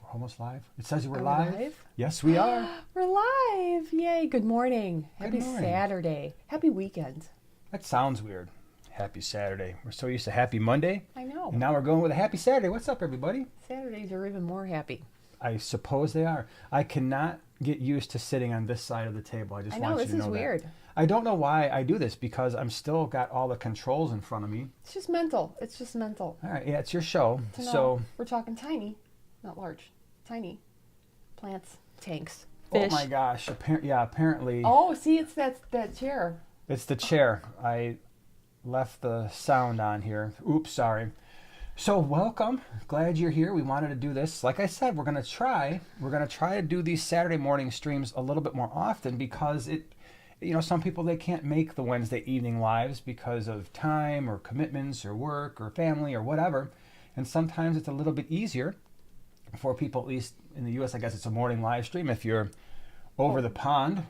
We're almost live. It says we're Are we live. live? Yes, we are. We're live. Yay. Good morning. Happy morning. Saturday. Happy weekend. That sounds weird. Happy Saturday. We're so used to Happy Monday. I know. And now we're going with a Happy Saturday. What's up, everybody? Saturdays are even more happy. I suppose they are. I cannot get used to sitting on this side of the table. I just I want know, you this to know is weird. that. I don't know why I do this because I'm still got all the controls in front of me. It's just mental. It's just mental. All right, yeah, it's your show. To know So, we're talking tiny, not large. Tiny plants, tanks, fish. oh my gosh, apparently Oh, see, it's that chair. it's the chair. I left the sound on here. Oops, sorry. So welcome. Glad you're here. We wanted to do this. Like I said, we're gonna try to do these Saturday morning streams a little bit more often because some people, they can't make the Wednesday evening lives because of time or commitments or work or family or whatever. And sometimes it's a little bit easier for people, at least in the US, I guess it's a morning live stream. If you're over the pond,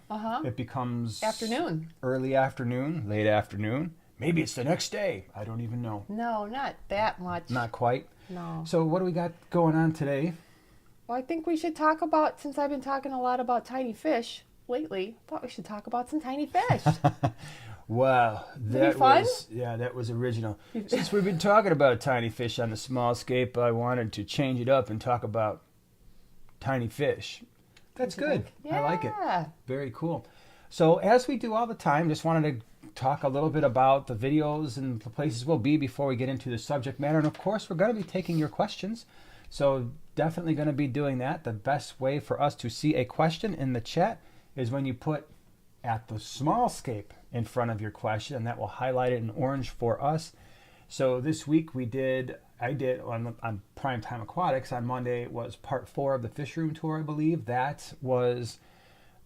it becomes Afternoon. early afternoon, late afternoon. Maybe it's the next day. I don't even know. No, not that much. Not quite. No. So what do we got going on today? Well, I think we should talk about, since I've been talking a lot about tiny fish lately, I thought we should talk about some tiny fish. Wow, That'd be fun? that was original. Since we've been talking about tiny fish on the small scape, I wanted to change it up and talk about tiny fish. That's good. Yeah. I like it. Very cool. So as we do all the time, just wanted to talk a little bit about the videos and the places we'll be before we get into the subject matter. And of course, we're going to be taking your questions. So definitely going to be doing that. The best way for us to see a question in the chat is when you put at the small scape in front of your question, and that will highlight it in orange for us. So this week I did on Primetime Aquatics on Monday was part 4 of the fish room tour, I believe. That was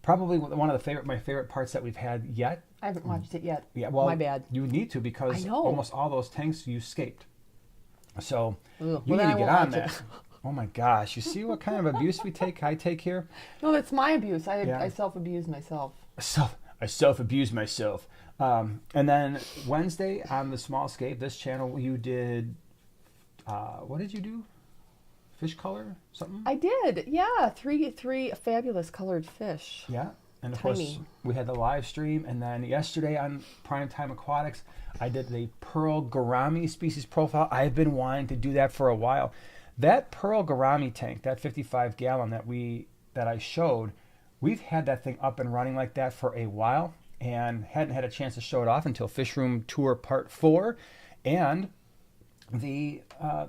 probably one of my favorite parts that we've had yet. I haven't watched it yet. Yeah, well, my bad. You need to because I know. almost all those tanks you scaped. So Ugh. you Well, need then to I get won't on watch it. that. Oh my gosh, you see what kind of abuse I take here? No, that's my abuse. Yeah. I self-abuse myself. I self-abuse myself. And then Wednesday on the small scape, this channel, you did, what did you do? Fish color? Something? I did. Yeah, three fabulous colored fish. Yeah. And of Tiny. course, we had the live stream. And then yesterday on Primetime Aquatics, I did the Pearl Gourami species profile. I've been wanting to do that for a while. That Pearl Gourami tank, that 55 gallon that I showed, we've had that thing up and running like that for a while and hadn't had a chance to show it off until Fish Room Tour Part 4 and the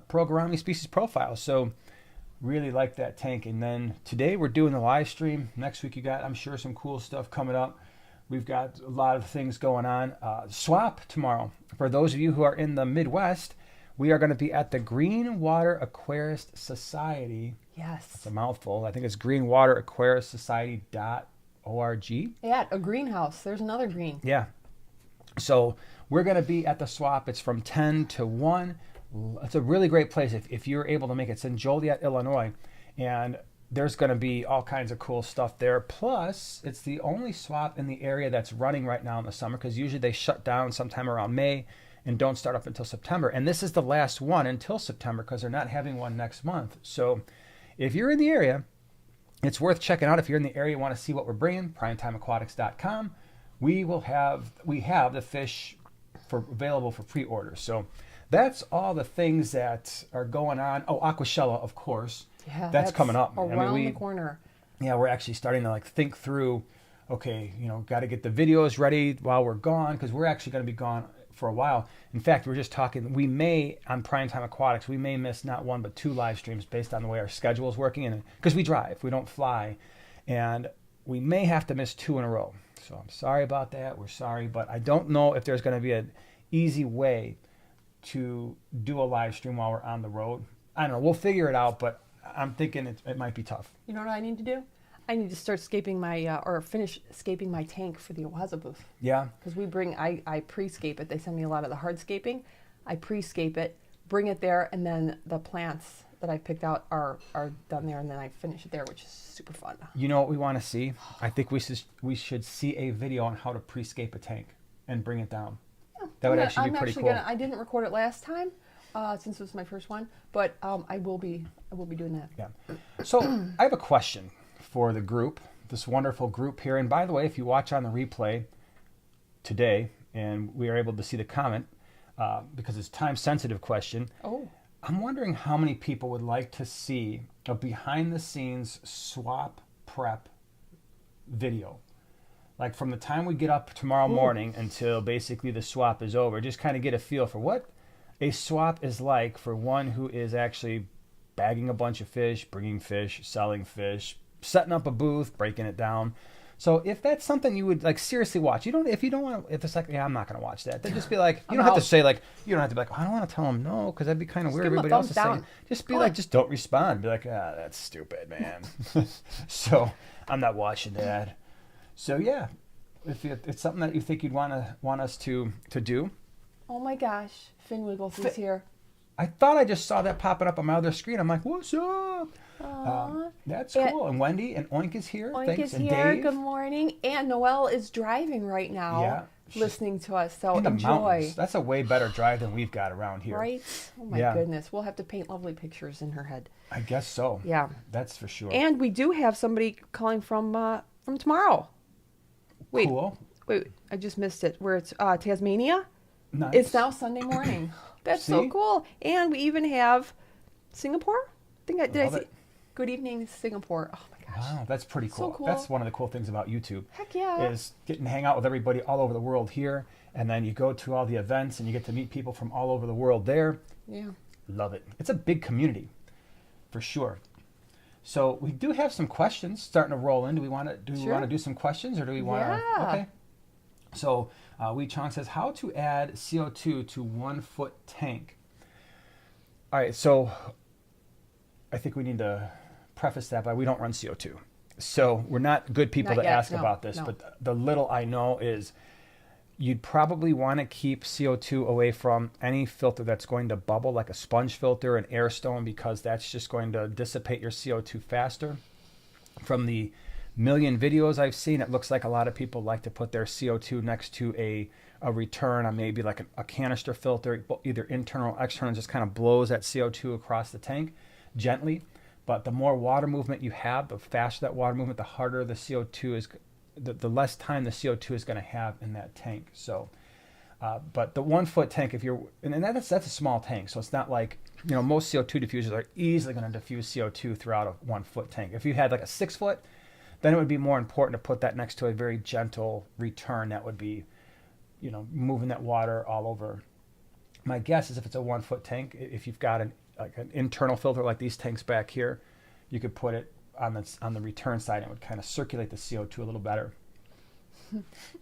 Pearl Gourami species profile. So really like that tank. And then today we're doing the live stream. Next week you got, I'm sure, some cool stuff coming up. We've got a lot of things going on. Swap tomorrow. For those of you who are in the Midwest, we are going to be at the Green Water Aquarist Society. Yes. It's a mouthful. I think it's greenwateraquaristsociety.org. Yeah, a greenhouse. There's another green. Yeah. So we're going to be at the swap. It's from 10 to 1. It's a really great place if you're able to make it. It's in Joliet, Illinois. And there's going to be all kinds of cool stuff there. Plus, it's the only swap in the area that's running right now in the summer because usually they shut down sometime around May and don't start up until September. And this is the last one until September because they're not having one next month. So if you're in the area, it's worth checking out. If you're in the area and want to see what we're bringing, primetimeaquatics.com. We have the fish available for pre-order. So that's all the things that are going on. Oh, Aquashella, of course. Yeah, that's coming up. Around the corner. Yeah, we're actually starting to think through, okay, got to get the videos ready while we're gone because we're actually going to be gone for a while. In fact, we're just talking, we may, on Primetime Aquatics, we may miss not one but 2 live streams based on the way our schedule is working. And because we drive, we don't fly. And we may have to miss 2 in a row. So I'm sorry about that. We're sorry. But I don't know if there's going to be an easy way to do a live stream while we're on the road. I don't know. We'll figure it out, but I'm thinking it might be tough. You know what I need to do? I need to start scaping finish scaping my tank for the Owaza booth. Yeah. Because I pre-scape it. They send me a lot of the hardscaping. I pre-scape it, bring it there, and then the plants that I picked out are done there, and then I finish it there, which is super fun. You know what we want to see? I think we should see a video on how to pre-scape a tank and bring it down. Yeah, That would actually be pretty cool. I didn't record it last time, since it was my first one, but I will be doing that. Yeah. So I have a question for the group, this wonderful group here. And by the way, if you watch on the replay today and we are able to see the comment, because it's a time-sensitive question, I'm wondering how many people would like to see a behind-the-scenes swap prep video. Like from the time we get up tomorrow morning until basically the swap is over, just kind of get a feel for what a swap is like for one who is actually bagging a bunch of fish, bringing fish, selling fish, setting up a booth, breaking it down. So if that's something you would like seriously watch, if you don't want to, if it's like, yeah, I'm not going to watch that, then just be like, you don't have to say like, you don't have to be like, oh, I don't want to tell them no, because that'd be kind of weird. Everybody else is saying, just be like, just don't respond. Be like, that's stupid, man. So I'm not watching that. So yeah, if it's something that you think you'd want us to do. Oh my gosh, Finn Wiggles is here. I thought I just saw that popping up on my other screen. I'm like, what's up? That's cool. And Wendy and Oink is here. Oink is here. Dave. Good morning. And Noelle is driving right now, listening to us. So in the enjoy. Mountains. That's a way better drive than we've got around here. Right? Oh my goodness. We'll have to paint lovely pictures in her head. I guess so. Yeah. That's for sure. And we do have somebody calling from tomorrow. Wait, cool. Wait, I just missed it. Where it's Tasmania? Nice. It's now Sunday morning. That's so cool. And we even have Singapore. Did I see? Good evening, Singapore. Oh my gosh. Wow, that's pretty cool. So cool. That's one of the cool things about YouTube. Heck yeah. Is getting to hang out with everybody all over the world here, and then you go to all the events and you get to meet people from all over the world there. Yeah. Love it. It's a big community, for sure. So we do have some questions starting to roll in. Do we want to do some questions, or do we want to? Yeah. Okay. So Wee Chong says, how to add CO2 to 1 foot tank. All right, so I think we need to preface that by we don't run CO2. So we're not good people to ask about this, but the little I know is you'd probably want to keep CO2 away from any filter that's going to bubble, like a sponge filter, an air stone, because that's just going to dissipate your CO2 faster. From the million videos I've seen, it looks like a lot of people like to put their CO2 next to a return on maybe like a canister filter, either internal or external, just kind of blows that CO2 across the tank gently. But the more water movement you have, the faster that water movement, the harder the CO2 is, the less time the CO2 is going to have in that tank. So, but the 1 foot tank, and that's a small tank, so it's not like, most CO2 diffusers are easily going to diffuse CO2 throughout a 1 foot tank. If you had like a 6 foot, then it would be more important to put that next to a very gentle return that would be, moving that water all over. My guess is if it's a 1 foot tank, if you've got an internal filter like these tanks back here, you could put it on the return side and it would kind of circulate the CO2 a little better.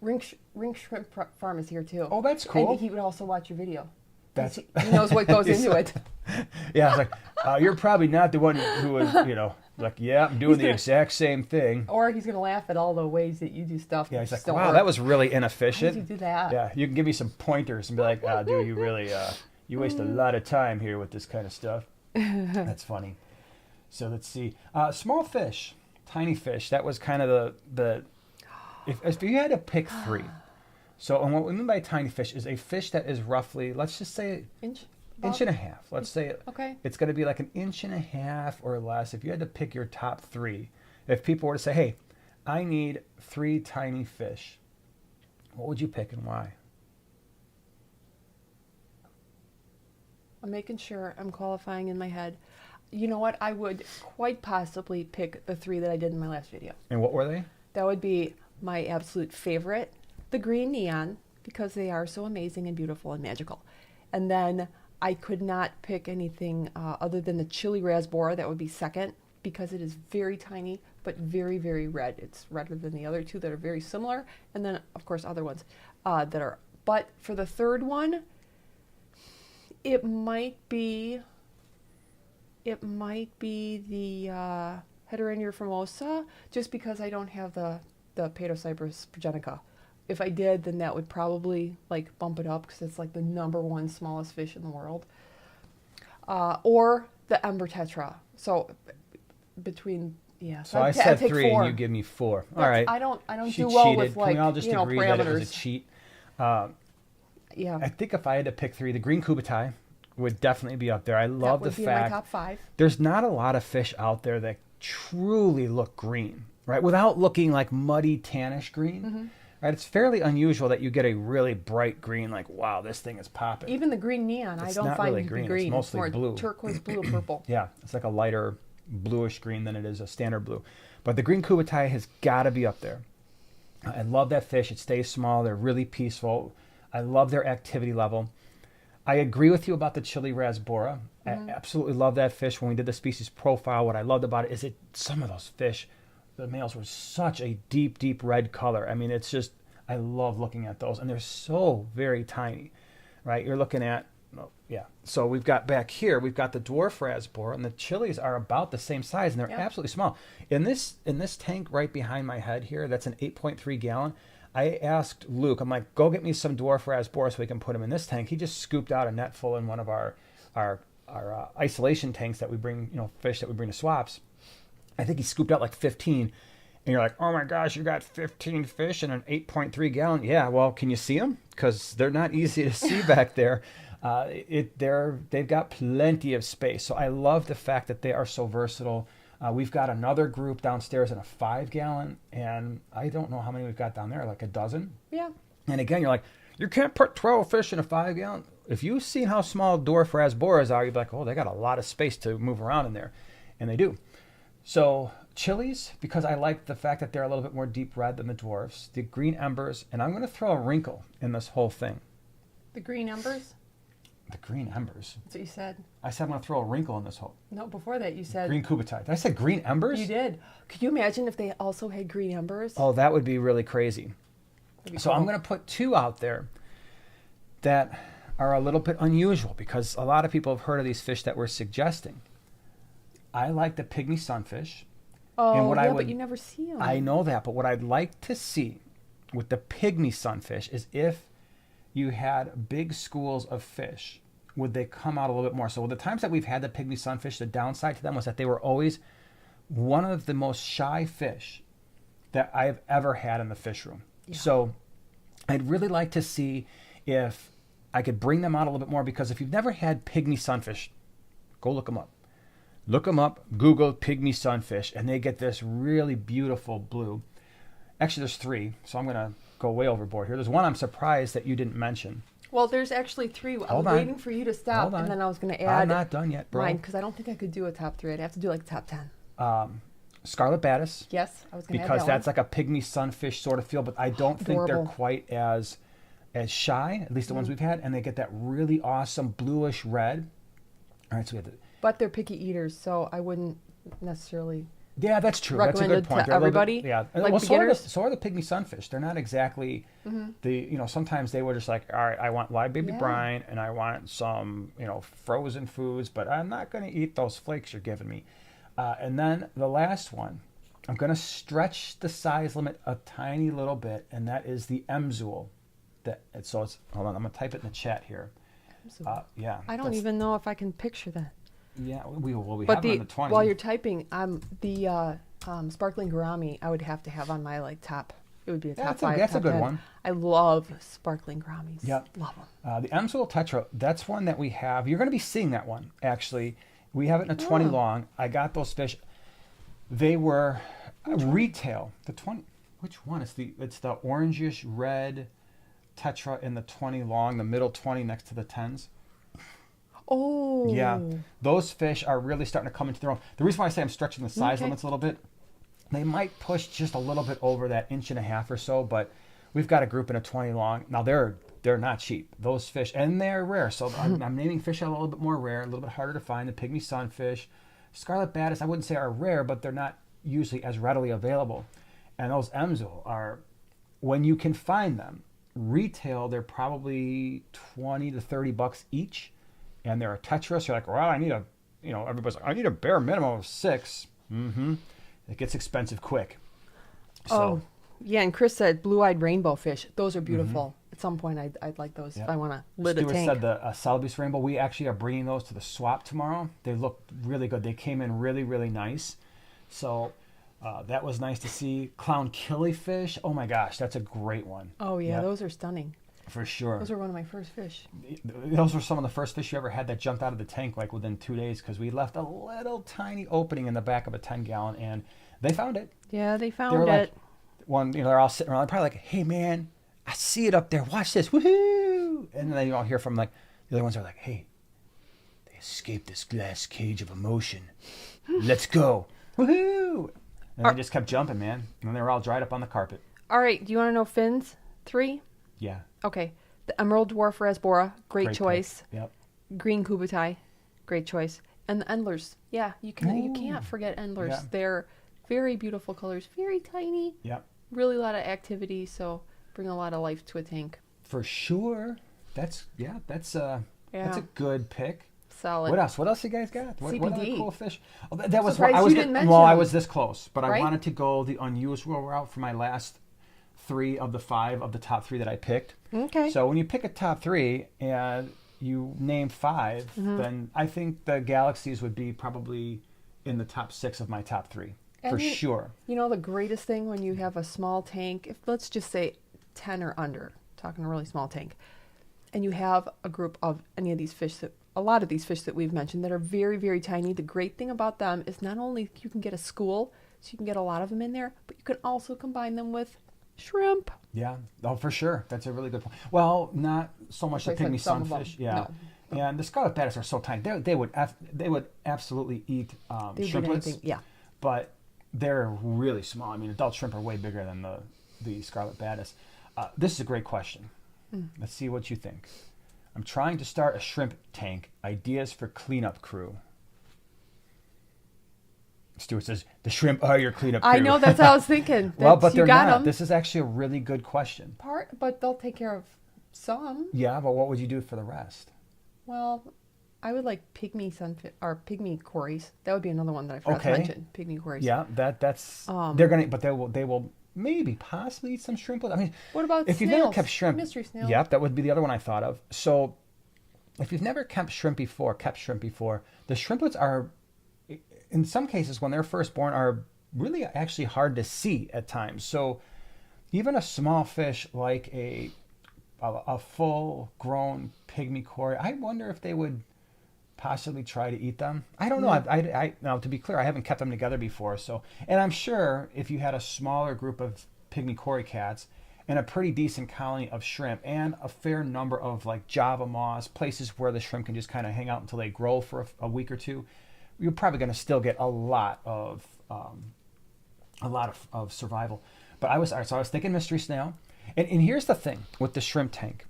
Ring Shrimp Farm is here too. Oh, that's cool. And he would also watch your video. He knows what goes into it. Yeah, I was like, you're probably not the one who was, like, yeah, I'm doing the exact same thing. Or he's going to laugh at all the ways that you do stuff. Yeah, he's like, wow, that was really inefficient. How did you do that? Yeah, you can give me some pointers and be like, dude, you really, you waste a lot of time here with this kind of stuff. That's funny. So let's see. Small fish, tiny fish. That was kind of if you had to pick three. So, and what we mean by tiny fish is a fish that is roughly, let's just say, inch and a half. Let's say it's going to be like an inch and a half or less. If you had to pick your top three, if people were to say, hey, I need 3 tiny fish, what would you pick and why? I'm making sure I'm qualifying in my head. You know what? I would quite possibly pick the 3 that I did in my last video. And what were they? That would be my absolute favorite, the green neon, because they are so amazing and beautiful and magical. And then I could not pick anything other than the chili raspberry. That would be second, because it is very tiny but very, very red. It's redder than the other 2 that are very similar, and then of course other ones that are. But for the third one, it might be the Heterania formosa, just because I don't have the Patocyprus progenica. If I did, then that would probably like bump it up, because it's like the #1 smallest fish in the world. Or the Emsil Tetra. So between So I said 3 and you give me 4. All right. I don't She do well cheated. with, like, Can we all just agree parameters. that it was a cheat? Yeah. I think if I had to pick 3, the green kubatai, would definitely be up there. I love that would the be in my fact top 5. there's not a lot of fish out there that truly look green, right? Without looking like muddy tannish green, right? It's fairly unusual that you get a really bright green, like, wow, this thing is popping. Even the green neon, I It's don't not find really it to green. be green. It's mostly more blue. turquoise, blue, or purple. Yeah, it's like a lighter bluish green than it is a standard blue. But the green kubatai has got to be up there. I love that fish. It stays small. They're really peaceful. I love their activity level. I agree with you about the Chili rasbora. I absolutely love that fish. When we did the species profile, what I loved about it is some of those fish, the males were such a deep, deep red color. I mean, it's just, I love looking at those. And they're so very tiny, right? You're looking at, yeah. So we've got back here, we've got the dwarf rasbora, and the chilies are about the same size, and they're absolutely small. In this tank right behind my head here, that's an 8.3 gallon. I asked Luke, I'm like, go get me some dwarf rasbora so we can put them in this tank. He just scooped out a net full in one of our isolation tanks that we bring, fish that we bring to swaps. I think he scooped out like 15. And you're like, oh my gosh, you got 15 fish in an 8.3 gallon. Yeah, well, can you see them? Because they're not easy to see back there. They've got plenty of space. So I love the fact that they are so versatile. We've got another group downstairs in a 5 gallon, and I don't know how many we've got down there, like a dozen. Yeah. And again, you're like, you can't put 12 fish in a 5 gallon. If you've seen how small dwarf rasboras are, you'd be like, oh, they got a lot of space to move around in there. And they do. So chilies, because I like the fact that they're a little bit more deep red than the dwarfs, the green embers, and I'm going to throw a wrinkle in this whole thing. The green embers? The green embers. That's what you said. I said I'm going to throw a wrinkle in this whole. No, before that you said... Green kubatai. Did I say green embers? You did. Could you imagine if they also had green embers? Oh, that would be really crazy. So cool. I'm going to put 2 out there that are a little bit unusual because a lot of people have heard of these fish that we're suggesting. I like the pygmy sunfish. Oh, and but you never see them. I know that, but what I'd like to see with the pygmy sunfish is if you had big schools of fish, would they come out a little bit more? So the times that we've had the pygmy sunfish, the downside to them was that they were always one of the most shy fish that I've ever had in the fish room. Yeah. So I'd really like to see if I could bring them out a little bit more, because if you've never had pygmy sunfish, go look them up. Look them up, Google pygmy sunfish, and they get this really beautiful blue. Actually, there's 3, so I'm going to go way overboard here. There's one I'm surprised that you didn't mention. Well, there's actually 3. I'm waiting for you to stop, and then I was going to add... I'm not done yet, bro. Mine, because I don't think I could do a top 3. I'd have to do like a top 10. Scarlet Batis. Yes, I was going to add because that that's like a pygmy sunfish sort of feel, but I don't think they're quite as shy, at least the ones we've had, and they get that really awesome bluish red. All right, so we have the... But they're picky eaters, so I wouldn't necessarily... Yeah, that's true. That's a good point. To everybody. Yeah, like well, so are the pygmy sunfish. They're not exactly sometimes they were just like, all right, I want live baby brine and I want some frozen foods, but I'm not going to eat those flakes you're giving me. And then the last one, I'm going to stretch the size limit a tiny little bit, and that is the Emsil. Hold on, I'm going to type it in the chat here. Yeah. I don't even know if I can picture that. Yeah, we have it on the 20. While you're typing, the sparkling gourami I would have to have on my top. It would be a top 5. That's top a good 10. one. I love sparkling gouramis. Yep. Love them. The Emsil Tetra, that's one that we have. You're going to be seeing that one, actually. We have it in a 20 long. I got those fish. They were retail. The 20. Which one? It's the orangish red Tetra in the 20 long, the middle 20 next to the 10s. Oh. Yeah. Those fish are really starting to come into their own. The reason why I say I'm stretching the size limits a little bit, they might push just a little bit over that 1.5 inches or so, but we've got a group in a 20 long. Now they're not cheap, those fish, and they're rare. So I'm naming fish that are a little bit more rare, a little bit harder to find. The pygmy sunfish, scarlet batis, I wouldn't say are rare, but they're not usually as readily available. And those Emsil are, when you can find them, retail, they're probably $20 to $30 each. And they're a Tetra, so you're like, well, I need everybody's like, I need a bare minimum of 6. It gets expensive quick. So, yeah, and Chris said blue-eyed rainbow fish. Those are beautiful. At some point, I'd like those if I want to lit a tank. Stuart said the Celebes rainbow. We actually are bringing those to the swap tomorrow. They look really good. They came in really, really nice. So that was nice to see. Clown killifish. Oh my gosh, that's a great one. Oh yeah, those are stunning. For sure. Those were one of my first fish. Those were some of the first fish you ever had that jumped out of the tank like within 2 days because we left a little tiny opening in the back of a 10-gallon and they found it. Yeah, they They found were it. like, they're all sitting around, probably like, hey man, I see it up there. Watch this. Woohoo! And then you all hear from like, the other ones are like, hey, they escaped this glass cage of emotion. Let's go. Woohoo! And they just kept jumping, man. And they were all dried up on the carpet. All right, do you want to know fins? 3? Yeah. Okay. The Emerald Dwarf Rasbora, great Great choice. pick. Yep. Green Kubutai, great choice. And the Endlers. Yeah, you Ooh. can't forget Endlers. Yeah. They're very beautiful colors, very tiny, Yep. really a lot of activity, so bring a lot of life to a tank. For sure. That's a good pick. Solid. What else? What else you guys got? What other CBD. cool fish? Oh, that was Surprised I was you didn't mention well, I them. was this close, but Right? I wanted to go the unusual route for my last 3 of the 5 of the top 3 that I picked. Okay. So when you pick a top 3 and you name 5, then I think the Galaxies would be probably in the top 6 of my top 3 for sure. You know the greatest thing when you have a small tank, if let's just say 10 or under, talking a really small tank, and you have a group of any of these fish a lot of these fish that we've mentioned that are very, very tiny. The great thing about them is not only you can get a school, so you can get a lot of them in there, but you can also combine them with shrimp. Yeah, oh, for sure. That's a really good point. Well, not so much the Like I said, pygmy some of them. sunfish. Yeah. No. And the scarlet baddest are so tiny. They would absolutely eat They do shrimplets. anything. Yeah. But they're really small. I mean, adult shrimp are way bigger than the scarlet baddest. This is a great question. Let's see what you think. I'm trying to start a shrimp tank. Ideas for cleanup crew. Stuart says, the shrimp are your cleanup crew. I know, that's what I was thinking. Well, but you they're got not. 'em. This is actually a really good question. But they'll take care of some. Yeah, but what would you do for the rest? Well, I would like pygmy sunfish or pygmy cories. That would be another one that I forgot to mention. Pygmy cories. Yeah, that's they're gonna, but they will maybe possibly eat some shrimp. I mean, What about if you've snails? never kept shrimp? Mystery snail. Yep, that would be the other one I thought of. So, if you've never kept shrimp before, the shrimplets are, in some cases, when they're first born, are really actually hard to see at times. So, even a small fish like a full-grown pygmy cory, I wonder if they would possibly try to eat them. I don't know. I now, to be clear, I haven't kept them together before. So, and I'm sure if you had a smaller group of pygmy cory cats and a pretty decent colony of shrimp and a fair number of like Java moss, places where the shrimp can just kind of hang out until they grow for a week or two, you're probably going to still get a lot of survival. But I was thinking mystery snail, and here's the thing with the shrimp tank.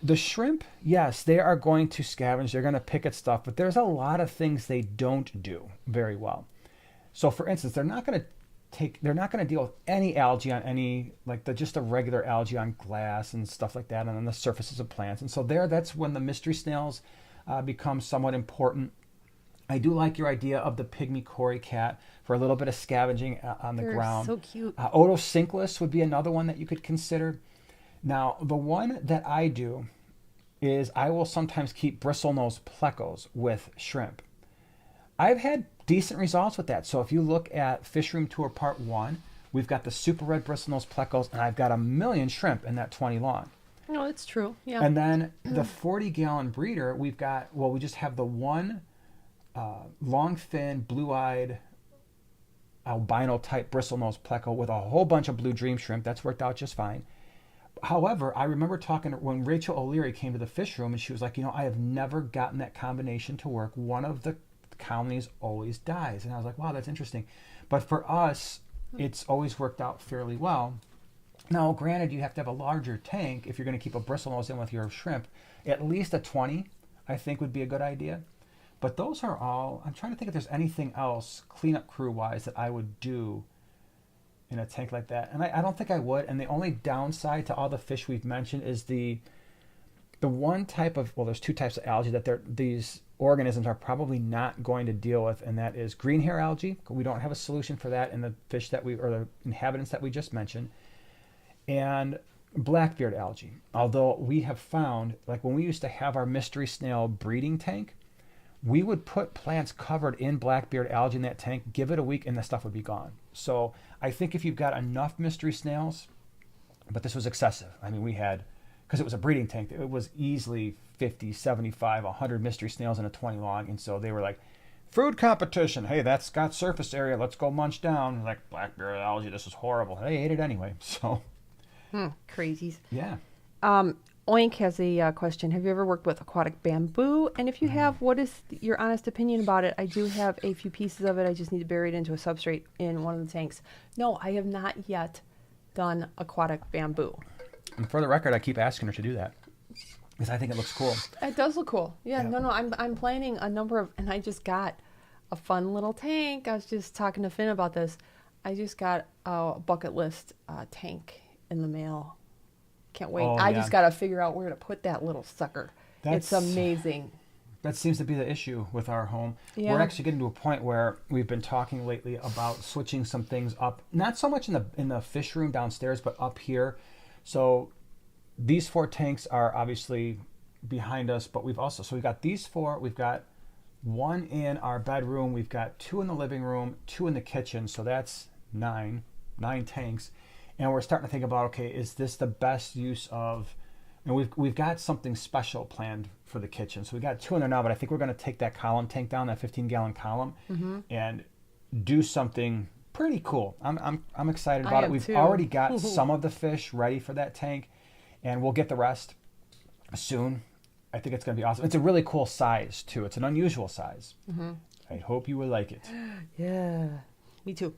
The shrimp, yes, they are going to scavenge. They're going to pick at stuff, but there's a lot of things they don't do very well. So, for instance, they're not going to deal with any algae on any, like just a regular algae on glass and stuff like that, and on the surfaces of plants. And so that's when the mystery snails become somewhat important. I do like your idea of the pygmy cory cat for a little bit of scavenging on the ground. So cute. Otocinclus would be another one that you could consider. Now, the one that I do is I will sometimes keep Bristlenose Plecos with shrimp. I've had decent results with that. So if you look at Fish Room Tour Part 1, we've got the super red Bristlenose Plecos, and I've got 1,000,000 shrimp in that 20 long. No, it's true. Yeah. And then the 40-gallon breeder, we just have the one long fin, blue-eyed, albino type Bristlenose Pleco with a whole bunch of blue dream shrimp. That's worked out just fine. However, I remember talking when Rachel O'Leary came to the fish room, and she was like, I have never gotten that combination to work. One of the colonies always dies. And I was like, wow, that's interesting. But for us, it's always worked out fairly well. Now, granted, you have to have a larger tank if you're going to keep a bristlenose in with your shrimp. At least a 20, I think, would be a good idea. But those are all, I'm trying to think if there's anything else cleanup crew-wise that I would do in a tank like that. And I don't think I would. And the only downside to all the fish we've mentioned is the one type of, well, there's 2 types of algae that these organisms are probably not going to deal with, and that is green hair algae. We don't have a solution for that in the fish or the inhabitants that we just mentioned. And blackbeard algae. Although we have found, like when we used to have our mystery snail breeding tank, we would put plants covered in blackbeard algae in that tank, give it a week, and the stuff would be gone. So I think if you've got enough mystery snails, But this was excessive. I mean, we had, because it was a breeding tank, it was easily 50, 75, 100 mystery snails in a 20 long. And so they were like, food competition. Hey, that's got surface area. Let's go munch down. Like, blackberry algae, this is horrible. They ate it anyway. So, Crazies. yeah. Oink has a question. Have you ever worked with aquatic bamboo? And if you have, what is your honest opinion about it? I do have a few pieces of it. I just need to bury it into a substrate in one of the tanks. No, I have not yet done aquatic bamboo. And for the record, I keep asking her to do that because I think it looks cool. It does look cool. Yeah. No, I'm planning a number of, and I just got a fun little tank. I was just talking to Finn about this. I just got a bucket list tank in the mail. Can't wait. I just got to figure out where to put that little sucker. It's amazing. That seems to be the issue with our home. Yeah. We're actually getting to a point where we've been talking lately about switching some things up. Not so much in the fish room downstairs, but up here. So these 4 tanks are obviously behind us, but we've got these 4. We've got 1 in our bedroom. We've got 2 in the living room, 2 in the kitchen. So that's 9 tanks. And we're starting to think about, okay, is this the best use of, and we've got something special planned for the kitchen. So we got 2 in there now, but I think we're going to take that column tank down, that 15-gallon column, and do something pretty cool. I'm excited about it. We've already got some of the fish ready for that tank, and we'll get the rest soon. I think it's going to be awesome. It's a really cool size, too. It's an unusual size. I hope you will like it. Yeah, me too.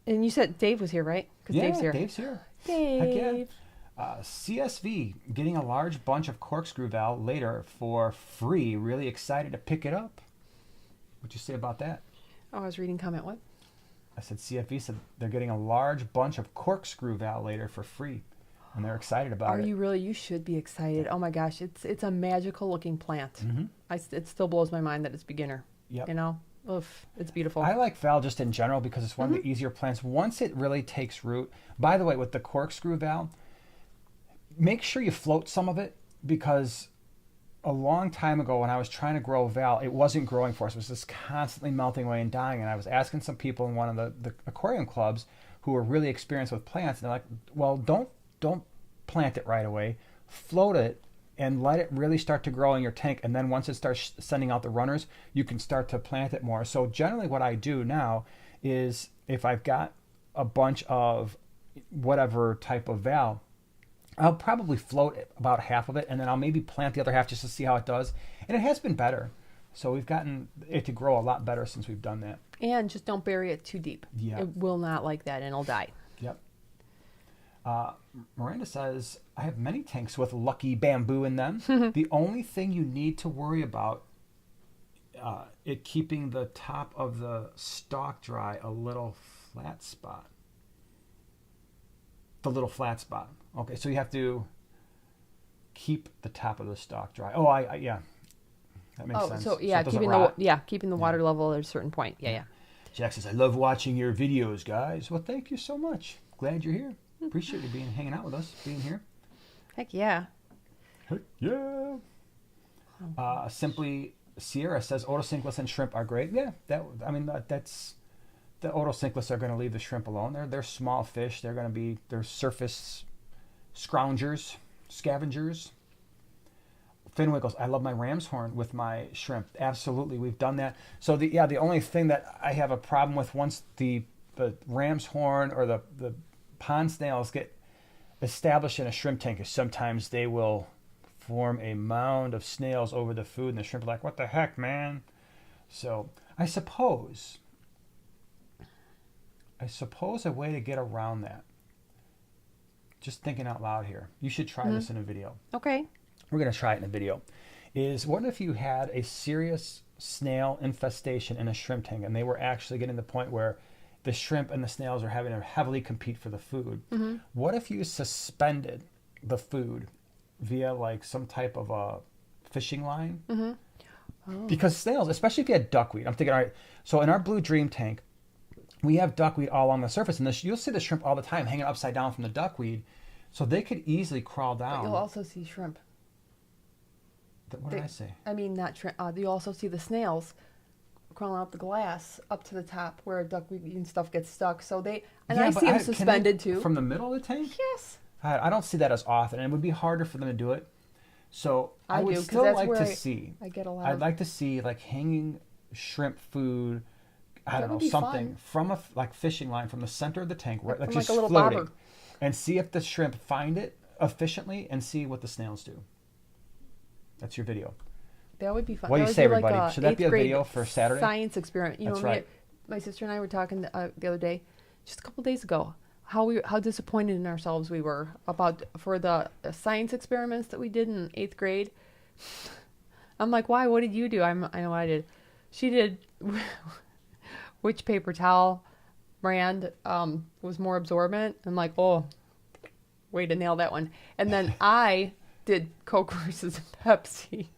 And you said Dave was here, right? Yeah, Dave's here. Dave's here. Dave. Heck yeah. CSV, getting a large bunch of corkscrew valve later for free. Really excited to pick it up. What'd you say about that? Oh, I was reading comment. What? I said CFV said they're getting a large bunch of corkscrew valve later for free. And they're excited about it. Are you really? You should be excited. Oh my gosh, it's a magical looking plant. It still blows my mind that it's beginner. Yep. You know? Oof, it's beautiful. I like Val just in general because it's one of the easier plants. Once it really takes root, by the way, with the corkscrew valve, make sure you float some of it because a long time ago when I was trying to grow Val, it wasn't growing for us. It was just constantly melting away and dying. And I was asking some people in one of the aquarium clubs who were really experienced with plants, and they're like, well, don't plant it right away. Float it and let it really start to grow in your tank. And then once it starts sending out the runners, you can start to plant it more. So generally what I do now is if I've got a bunch of whatever type of Val, I'll probably float about half of it, and then I'll maybe plant the other half just to see how it does. And it has been better. So we've gotten it to grow a lot better since we've done that. And just don't bury it too deep. Yeah. It will not like that, and it'll die. Yep. Miranda says, I have many tanks with lucky bamboo in them. The only thing you need to worry about it keeping the top of the stalk dry a little flat spot. The little flat spot. Okay, so you have to keep the top of the stalk dry. Oh, yeah. That makes sense. So yeah, keeping the water level at a certain point. Yeah. Jack says, I love watching your videos, guys. Well, thank you so much. Glad you're here. Appreciate you hanging out with us, being here. Heck yeah. Heck yeah. Simply Sierra says otocinclus and shrimp are great. Yeah, that's the otocinclus are going to leave the shrimp alone. They're small fish. They're surface scroungers, scavengers. Finn goes, I love my ram's horn with my shrimp. Absolutely, we've done that. So the only thing that I have a problem with once the ram's horn or the pond snails get established in a shrimp tank is sometimes they will form a mound of snails over the food, and the shrimp are like, what the heck, man? So I suppose a way to get around that, just thinking out loud here, you should try this in a video. Okay. We're going to try it in a video, is what if you had a serious snail infestation in a shrimp tank, and they were actually getting to the point where the shrimp and the snails are having to heavily compete for the food. What if you suspended the food via like some type of a fishing line? Because snails, especially if you had duckweed, I'm thinking, all right, so in our Blue Dream tank, we have duckweed all on the surface, and you'll see the shrimp all the time hanging upside down from the duckweed, so they could easily crawl down. But you'll also see shrimp. What did I say? I mean, not shrimp. You also see the snails crawling up the glass up to the top where duckweed and stuff gets stuck. So and Yeah, I but see them can they- suspended too. From the middle of the tank? Yes. I don't see that as often, and it would be harder for them to do it. So I would do, 'cause still that's like where to see. I get a lot I'd of. like to see like hanging shrimp food. I That don't know, would be something fun. from a fishing line from the center of the tank, right, like From just like a little floating, bobber. and see if the shrimp find it efficiently, and see what the snails do. That's your video. That would be fun. What do you That would say, be like everybody? Should that be a 8th grade video for Saturday? Science experiment. You That's know, right. my sister and I were talking the other day, just a couple days ago, how disappointed in ourselves we were for the science experiments that we did in 8th grade. I'm like, why? What did you do? I know what I did. She did which paper towel brand was more absorbent. I'm like, oh, way to nail that one. And then I did Coke versus Pepsi.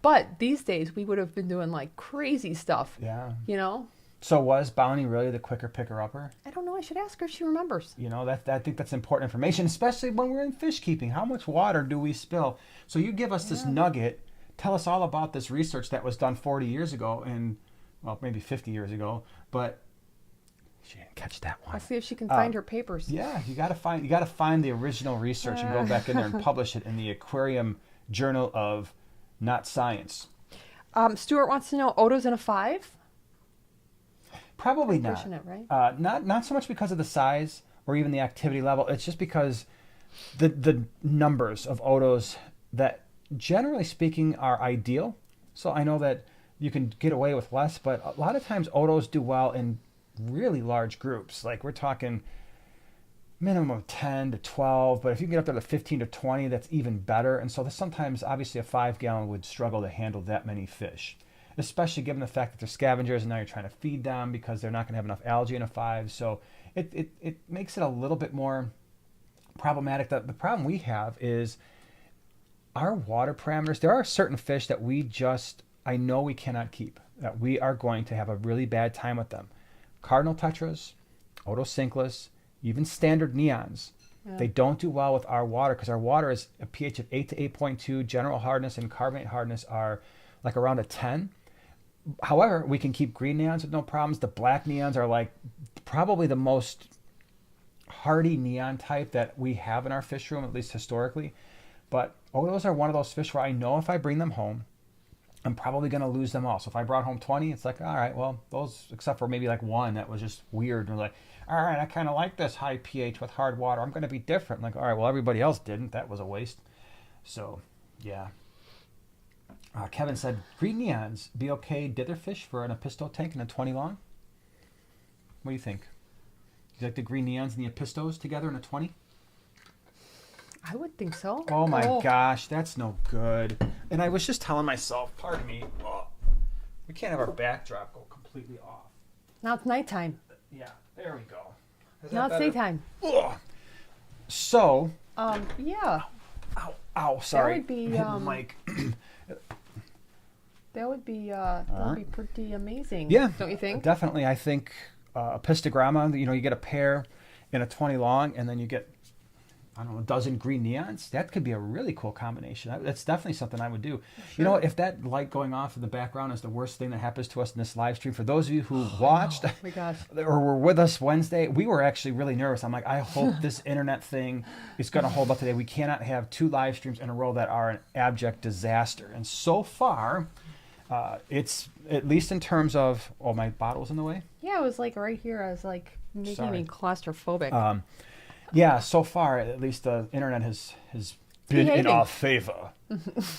But these days we would have been doing like crazy stuff. Yeah. You know? So was Bounty really the quicker picker-upper? I don't know. I should ask her if she remembers. You know, I think that's important information, especially when we're in fish keeping. How much water do we spill? So you give us this nugget. Tell us all about this research that was done 40 years ago and, well, maybe 50 years ago. But she didn't catch that one. I'll see if she can find her papers. Yeah, you got to find the original research and go back in there and publish it in the Aquarium Journal of Not Science. Stuart wants to know, Oto's in a 5? Probably not. Pushing it, right? Not so much because of the size or even the activity level. It's just because the numbers of Otos that, generally speaking, are ideal. So I know that you can get away with less, but a lot of times Otos do well in really large groups. Like we're talking minimum of 10 to 12, but if you can get up there to 15 to 20, that's even better. And so sometimes, obviously, a 5-gallon would struggle to handle that many fish, especially given the fact that they're scavengers and now you're trying to feed them because they're not going to have enough algae in a 5. So it makes it a little bit more problematic. The problem we have is our water parameters. There are certain fish that I know we cannot keep, that we are going to have a really bad time with them. Cardinal tetras, otocinclus, even standard neons. Yeah. They don't do well with our water because our water is a pH of 8 to 8.2. General hardness and carbonate hardness are like around a 10. However, we can keep green neons with no problems. The black neons are like probably the most hardy neon type that we have in our fish room, at least historically. But Otos are one of those fish where I know if I bring them home, I'm probably going to lose them all. So if I brought home 20, it's like, all right, well, those, except for maybe like one that was just weird. And like, all right, I kind of like this high pH with hard water. I'm going to be different. Like, all right, well, everybody else didn't. That was a waste. So, yeah. Kevin said, green neons be okay ditherfish for an Apisto tank in a 20 long? What do you think? Do you like the green neons and the Apistos together in a 20? I would think so. Oh my gosh, that's no good. And I was just telling myself, pardon me, we can't have our backdrop go completely off. Now it's nighttime. Yeah, there we go. Now it's daytime. Ugh. So. Yeah. Ow, sorry. That would be, Mike. that would be pretty amazing. Yeah. Don't you think? Definitely. I think a pistogramma, you get a pair in a 20 long, and then you get, I don't know, a dozen green neons. That could be a really cool combination. That's definitely something I would do. Sure. You know what? If that light going off in the background is the worst thing that happens to us in this live stream, for those of you who watched my gosh. or were with us Wednesday, we were actually really nervous. I'm like, I hope this internet thing is going to hold up today. We cannot have 2 live streams in a row that are an abject disaster. And so far, it's, at least in terms of, my bottle's in the way? Yeah, it was like right here. I was like making me claustrophobic. Yeah, so far, at least the internet has been in our favor.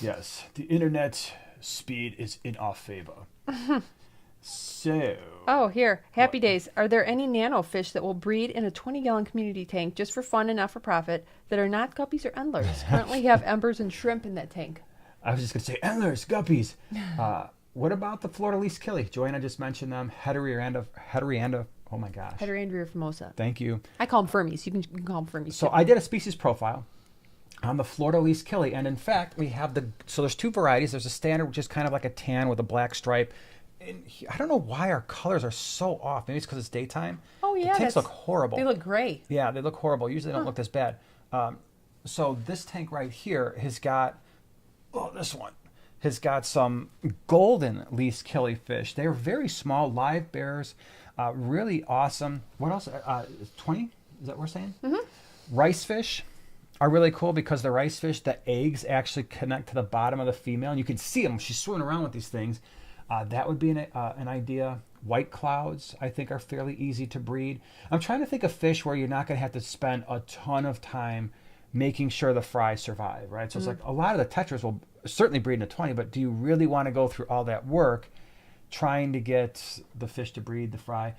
Yes, the internet speed is in our favor. So. Oh, here. Happy days. Are there any nano fish that will breed in a 20-gallon community tank just for fun and not for profit that are not guppies or endlers? Currently have embers and shrimp in that tank. I was just going to say endlers, guppies. What about the fleur-de-lis killie? Joanna just mentioned them. Heteryanda. Oh my gosh. Heteryandria formosa. Thank you. I call them Fermies. You can call them Fermies. So I did a species profile on the fleur-de-lis killie, and in fact, we have so there's 2 varieties. There's a standard, which is kind of like a tan with a black stripe. And I don't know why our colors are so off. Maybe it's because it's daytime. Oh yeah, the tanks look horrible. They look gray. Yeah, they look horrible. Usually they don't look this bad. So this tank right here has got, this one has got some golden least killifish. They're very small, live bears, really awesome. What else? 20? Is that what we're saying? Mm-hmm. Rice fish are really cool because the rice fish, the eggs actually connect to the bottom of the female, and you can see them. She's swimming around with these things. That would be an idea. White clouds, I think, are fairly easy to breed. I'm trying to think of fish where you're not going to have to spend a ton of time making sure the fry survive, right? So it's like a lot of the tetras will certainly breed in a 20, but do you really want to go through all that work trying to get the fish to breed the fry?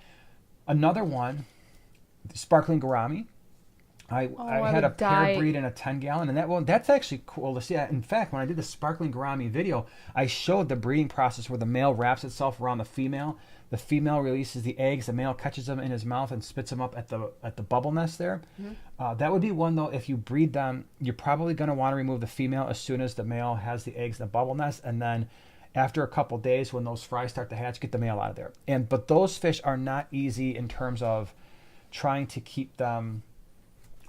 Another one, sparkling gourami. I had a pair breed in a 10-gallon, and that's actually cool to see. In fact, when I did the sparkling gourami video, I showed the breeding process where the male wraps itself around the female. The female releases the eggs, the male catches them in his mouth and spits them up at the bubble nest there. Mm-hmm. That would be one, though, if you breed them, you're probably going to want to remove the female as soon as the male has the eggs in the bubble nest, and then after a couple days when those fries start to hatch, get the male out of there. But those fish are not easy in terms of trying to keep them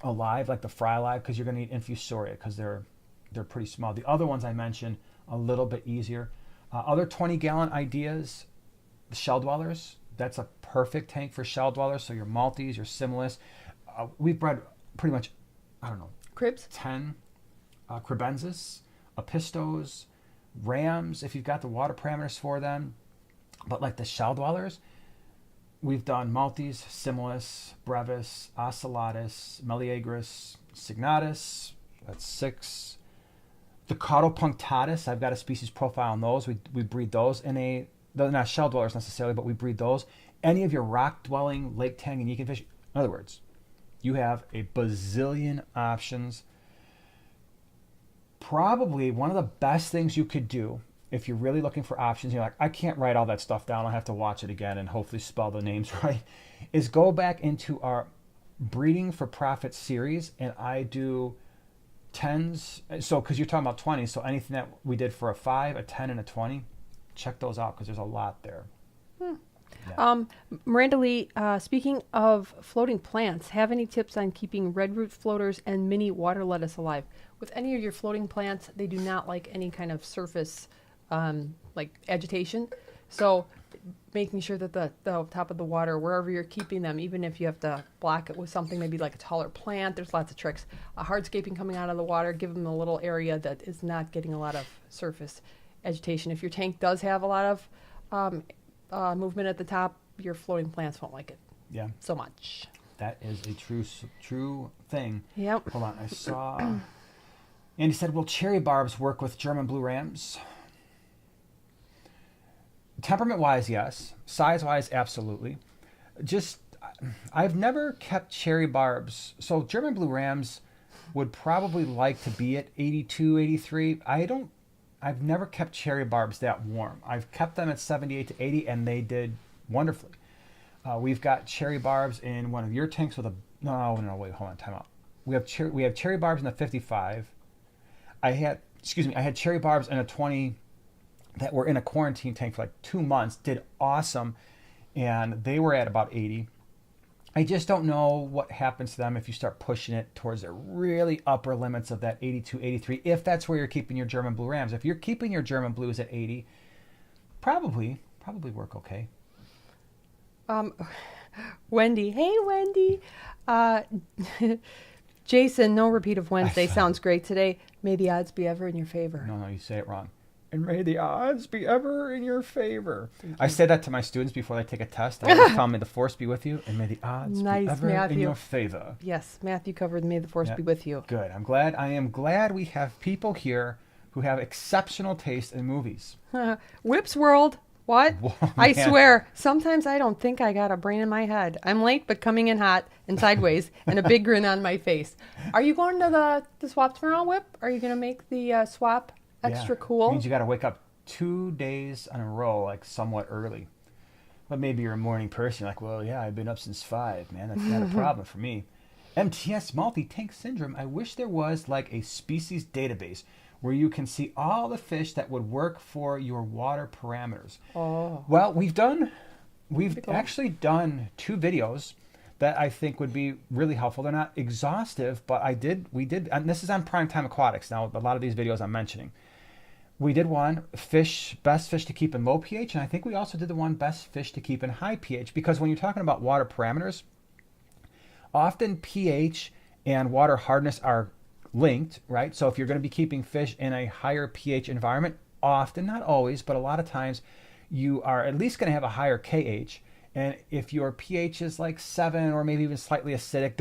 alive, like the fry alive, because you're going to need infusoria because they're pretty small. The other ones I mentioned, a little bit easier. Other 20-gallon ideas, the shell dwellers. That's a perfect tank for shell dwellers. So your Maltese, your Similis. We've bred pretty much, I don't know, cribs, 10 cribensis, apistos, rams, if you've got the water parameters for them. But like the shell dwellers, we've done Maltese, Similis, brevis, ocellatus, meleagris, signatus. That's 6. The caudopunctatus, I've got a species profile on those. We breed those in they're not shell dwellers necessarily, but we breed those. Any of your rock-dwelling Lake Tanganyika fish, in other words, you have a bazillion options. Probably one of the best things you could do if you're really looking for options, you're like, I can't write all that stuff down, I'll have to watch it again and hopefully spell the names right, is go back into our Breeding for Profit series, and I do 10s. So, because you're talking about 20s, so anything that we did for a 5, a 10, and a 20, check those out because there's a lot there. Yeah. Miranda Lee, speaking of floating plants, have any tips on keeping redroot floaters and mini water lettuce alive? With any of your floating plants, they do not like any kind of surface like agitation. So making sure that the top of the water, wherever you're keeping them, even if you have to block it with something, maybe like a taller plant, there's lots of tricks. Hardscaping coming out of the water, give them a little area that is not getting a lot of surface agitation. If your tank does have a lot of movement at the top, your floating plants won't like it so much. That is a true thing. Yep. Hold on, I saw... Andy said, will cherry barbs work with German blue rams? Temperament-wise, yes. Size-wise, absolutely. Just, I've never kept cherry barbs. So German blue rams would probably like to be at 82, 83. I've never kept cherry barbs that warm. I've kept them at 78 to 80, and they did wonderfully. We've got cherry barbs in one of your tanks with a... No, wait, hold on, time out. We have cherry barbs in the 55. I had cherry barbs in a 20 that were in a quarantine tank for like 2 months, did awesome, and they were at about 80. I just don't know what happens to them if you start pushing it towards the really upper limits of that 82, 83, if that's where you're keeping your German blue rams. If you're keeping your German blues at 80, probably work okay. Wendy. Hey, Wendy. Jason, no repeat of Wednesday. Sounds great today. May the odds be ever in your favor. No, you say it wrong. And may the odds be ever in your favor. I say that to my students before they take a test. I always tell them, may the force be with you, and may the odds be ever in your favor. Yes, Matthew covered may the force be with you. Good. I am glad we have people here who have exceptional taste in movies. Whip's World. What? Whoa, I swear, sometimes I don't think I got a brain in my head. I'm late, but coming in hot and sideways and a big grin on my face. Are you going to the swap tomorrow, Whip? Are you going to make the swap extra cool? It means you got to wake up 2 days in a row, like somewhat early. But maybe you're a morning person. You're like, well, yeah, I've been up since 5, man. That's not a problem for me. MTS, multi-tank syndrome. I wish there was like a species database where you can see all the fish that would work for your water parameters. Oh. Well, we've actually done 2 videos that I think would be really helpful. They're not exhaustive, but we did, and this is on Primetime Aquatics. Now, a lot of these videos I'm mentioning. We did one best fish to keep in low pH, and I think we also did the one best fish to keep in high pH, because when you're talking about water parameters, often pH and water hardness are linked, right? So if you're going to be keeping fish in a higher pH environment, often, not always, but a lot of times, you are at least going to have a higher KH. And if your pH is like 7 or maybe even slightly acidic,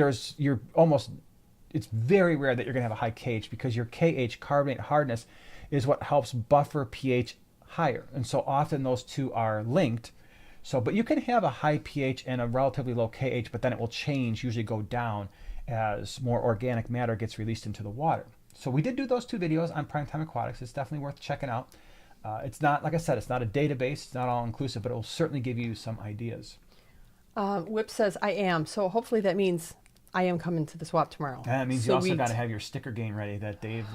it's very rare that you're going to have a high KH, because your KH, carbonate hardness, is what helps buffer pH higher. And so often those two are linked. So, but you can have a high pH and a relatively low KH, but then it will change, usually go down as more organic matter gets released into the water. So we did do those 2 videos on Primetime Aquatics. It's definitely worth checking out. It's not, like I said, it's not a database, it's not all inclusive, but it will certainly give you some ideas. Whip says, I am. So hopefully that means I am coming to the swap tomorrow. And that means Sweet. you also got to have your sticker game ready that Dave,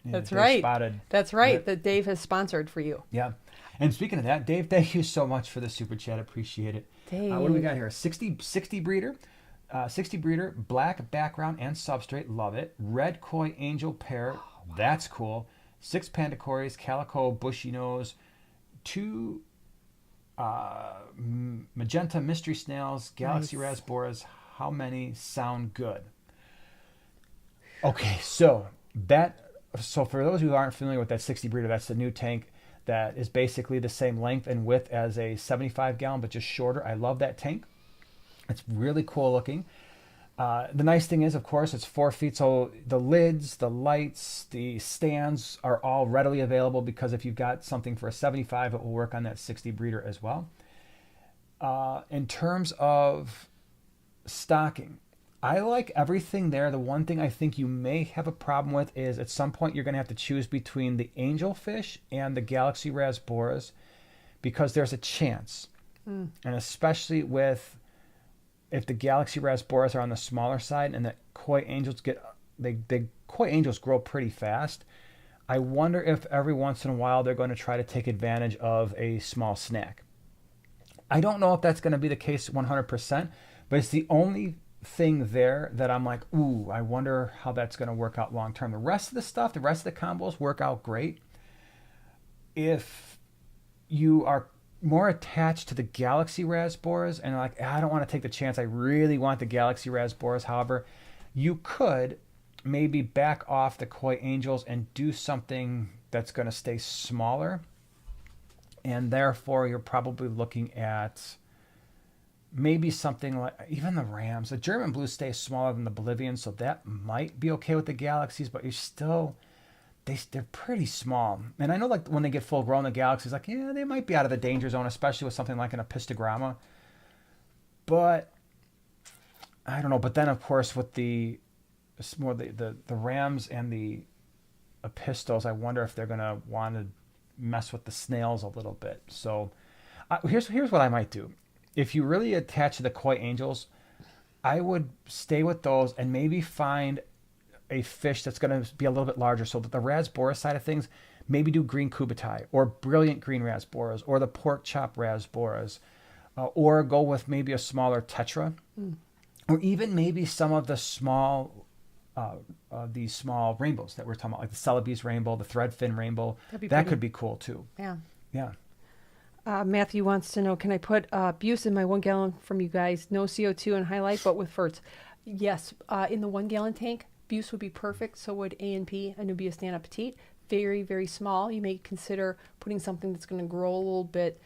That's Dave right. spotted. That's right. That Dave has sponsored for you. Yeah. And speaking of that, Dave, thank you so much for the super chat. Appreciate it. Dave. What do we got here? 60 breeder. 60 breeder, black background and substrate. Love it. Red koi angel parrot. Oh, wow. That's cool. 6 pandacories, calico, bushy nose, 2 magenta mystery snails, galaxy rasboras. How many sound good? Okay, so for those who aren't familiar with that 60 breeder, that's the new tank that is basically the same length and width as a 75 gallon, but just shorter. I love that tank. It's really cool looking. The nice thing is, of course, it's 4 feet, so the lids, the lights, the stands are all readily available, because if you've got something for a 75, it will work on that 60 breeder as well. In terms of stocking, I like everything there. The one thing I think you may have a problem with is at some point you're going to have to choose between the angelfish and the galaxy rasboras, because there's a chance, and especially if the galaxy rasboras are on the smaller side and the koi angels the koi angels grow pretty fast, I wonder if every once in a while they're going to try to take advantage of a small snack. I don't know if that's going to be the case 100%, but it's the only thing there that I'm like, ooh, I wonder how that's going to work out long term. The rest of the stuff, the rest of the combos work out great. If you are more attached to the galaxy rasboras and like, I don't want to take the chance, I really want the galaxy rasboras, however, you could maybe back off the koi angels and do something that's going to stay smaller, and therefore you're probably looking at maybe something like even the rams. The German blues stay smaller than the Bolivians, so that might be okay with the galaxies, but you're still, they're pretty small. And I know, like, when they get full grown, the galaxies, like, yeah, they might be out of the danger zone, especially with something like an apistogramma. But I don't know. But then, of course, with the rams and the apistos, I wonder if they're going to want to mess with the snails a little bit. So here's what I might do. If you really attach to the koi angels, I would stay with those and maybe find a fish that's going to be a little bit larger, so that the rasbora side of things, maybe do green kubatai or brilliant green rasboras or the pork chop rasboras, or go with maybe a smaller tetra, or even maybe some of the these small rainbows that we're talking about, like the Celebes rainbow, the threadfin rainbow. That could be cool too. Yeah. Matthew wants to know, can I put Buse in my 1 gallon from you guys? No CO2 and highlight, but with ferts. Yes, in the 1 gallon tank, Buse would be perfect. So would A&P, Anubias Nana Petite. Very, very small. You may consider putting something that's going to grow a little bit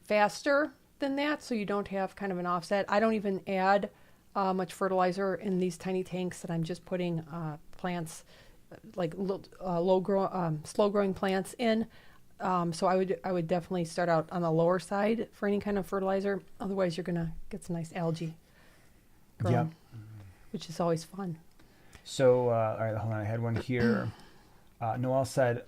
faster than that, so you don't have kind of an offset. I don't even add much fertilizer in these tiny tanks that I'm just putting plants, like slow growing plants in. So I would definitely start out on the lower side for any kind of fertilizer. Otherwise, you're gonna get some nice algae growing, which is always fun. So, all right, hold on. I had one here. Noel said,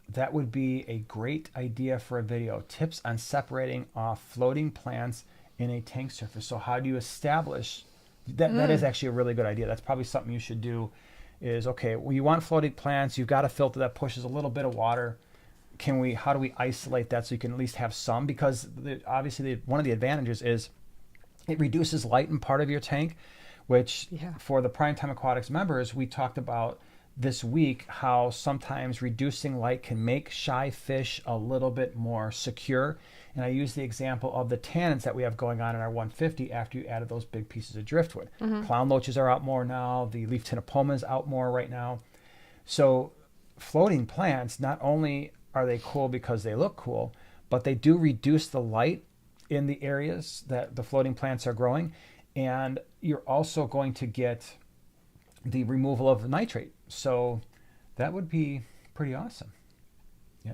that would be a great idea for a video. Tips on separating off floating plants in a tank surface. So how do you establish that? That is actually a really good idea. That's probably something you should do. Is, okay, well, you want floating plants. You've got a filter that pushes a little bit of water. How do we isolate that so you can at least have some? Because obviously one of the advantages is it reduces light in part of your tank, which for the Primetime Aquatics members, we talked about this week how sometimes reducing light can make shy fish a little bit more secure. And I use the example of the tannins that we have going on in our 150 after you added those big pieces of driftwood. Clown loaches are out more now. The leaf tinnipooma is out more right now. So floating plants, not only are they cool because they look cool, but they do reduce the light in the areas that the floating plants are growing. And you're also going to get the removal of the nitrate. So that would be pretty awesome. Yeah.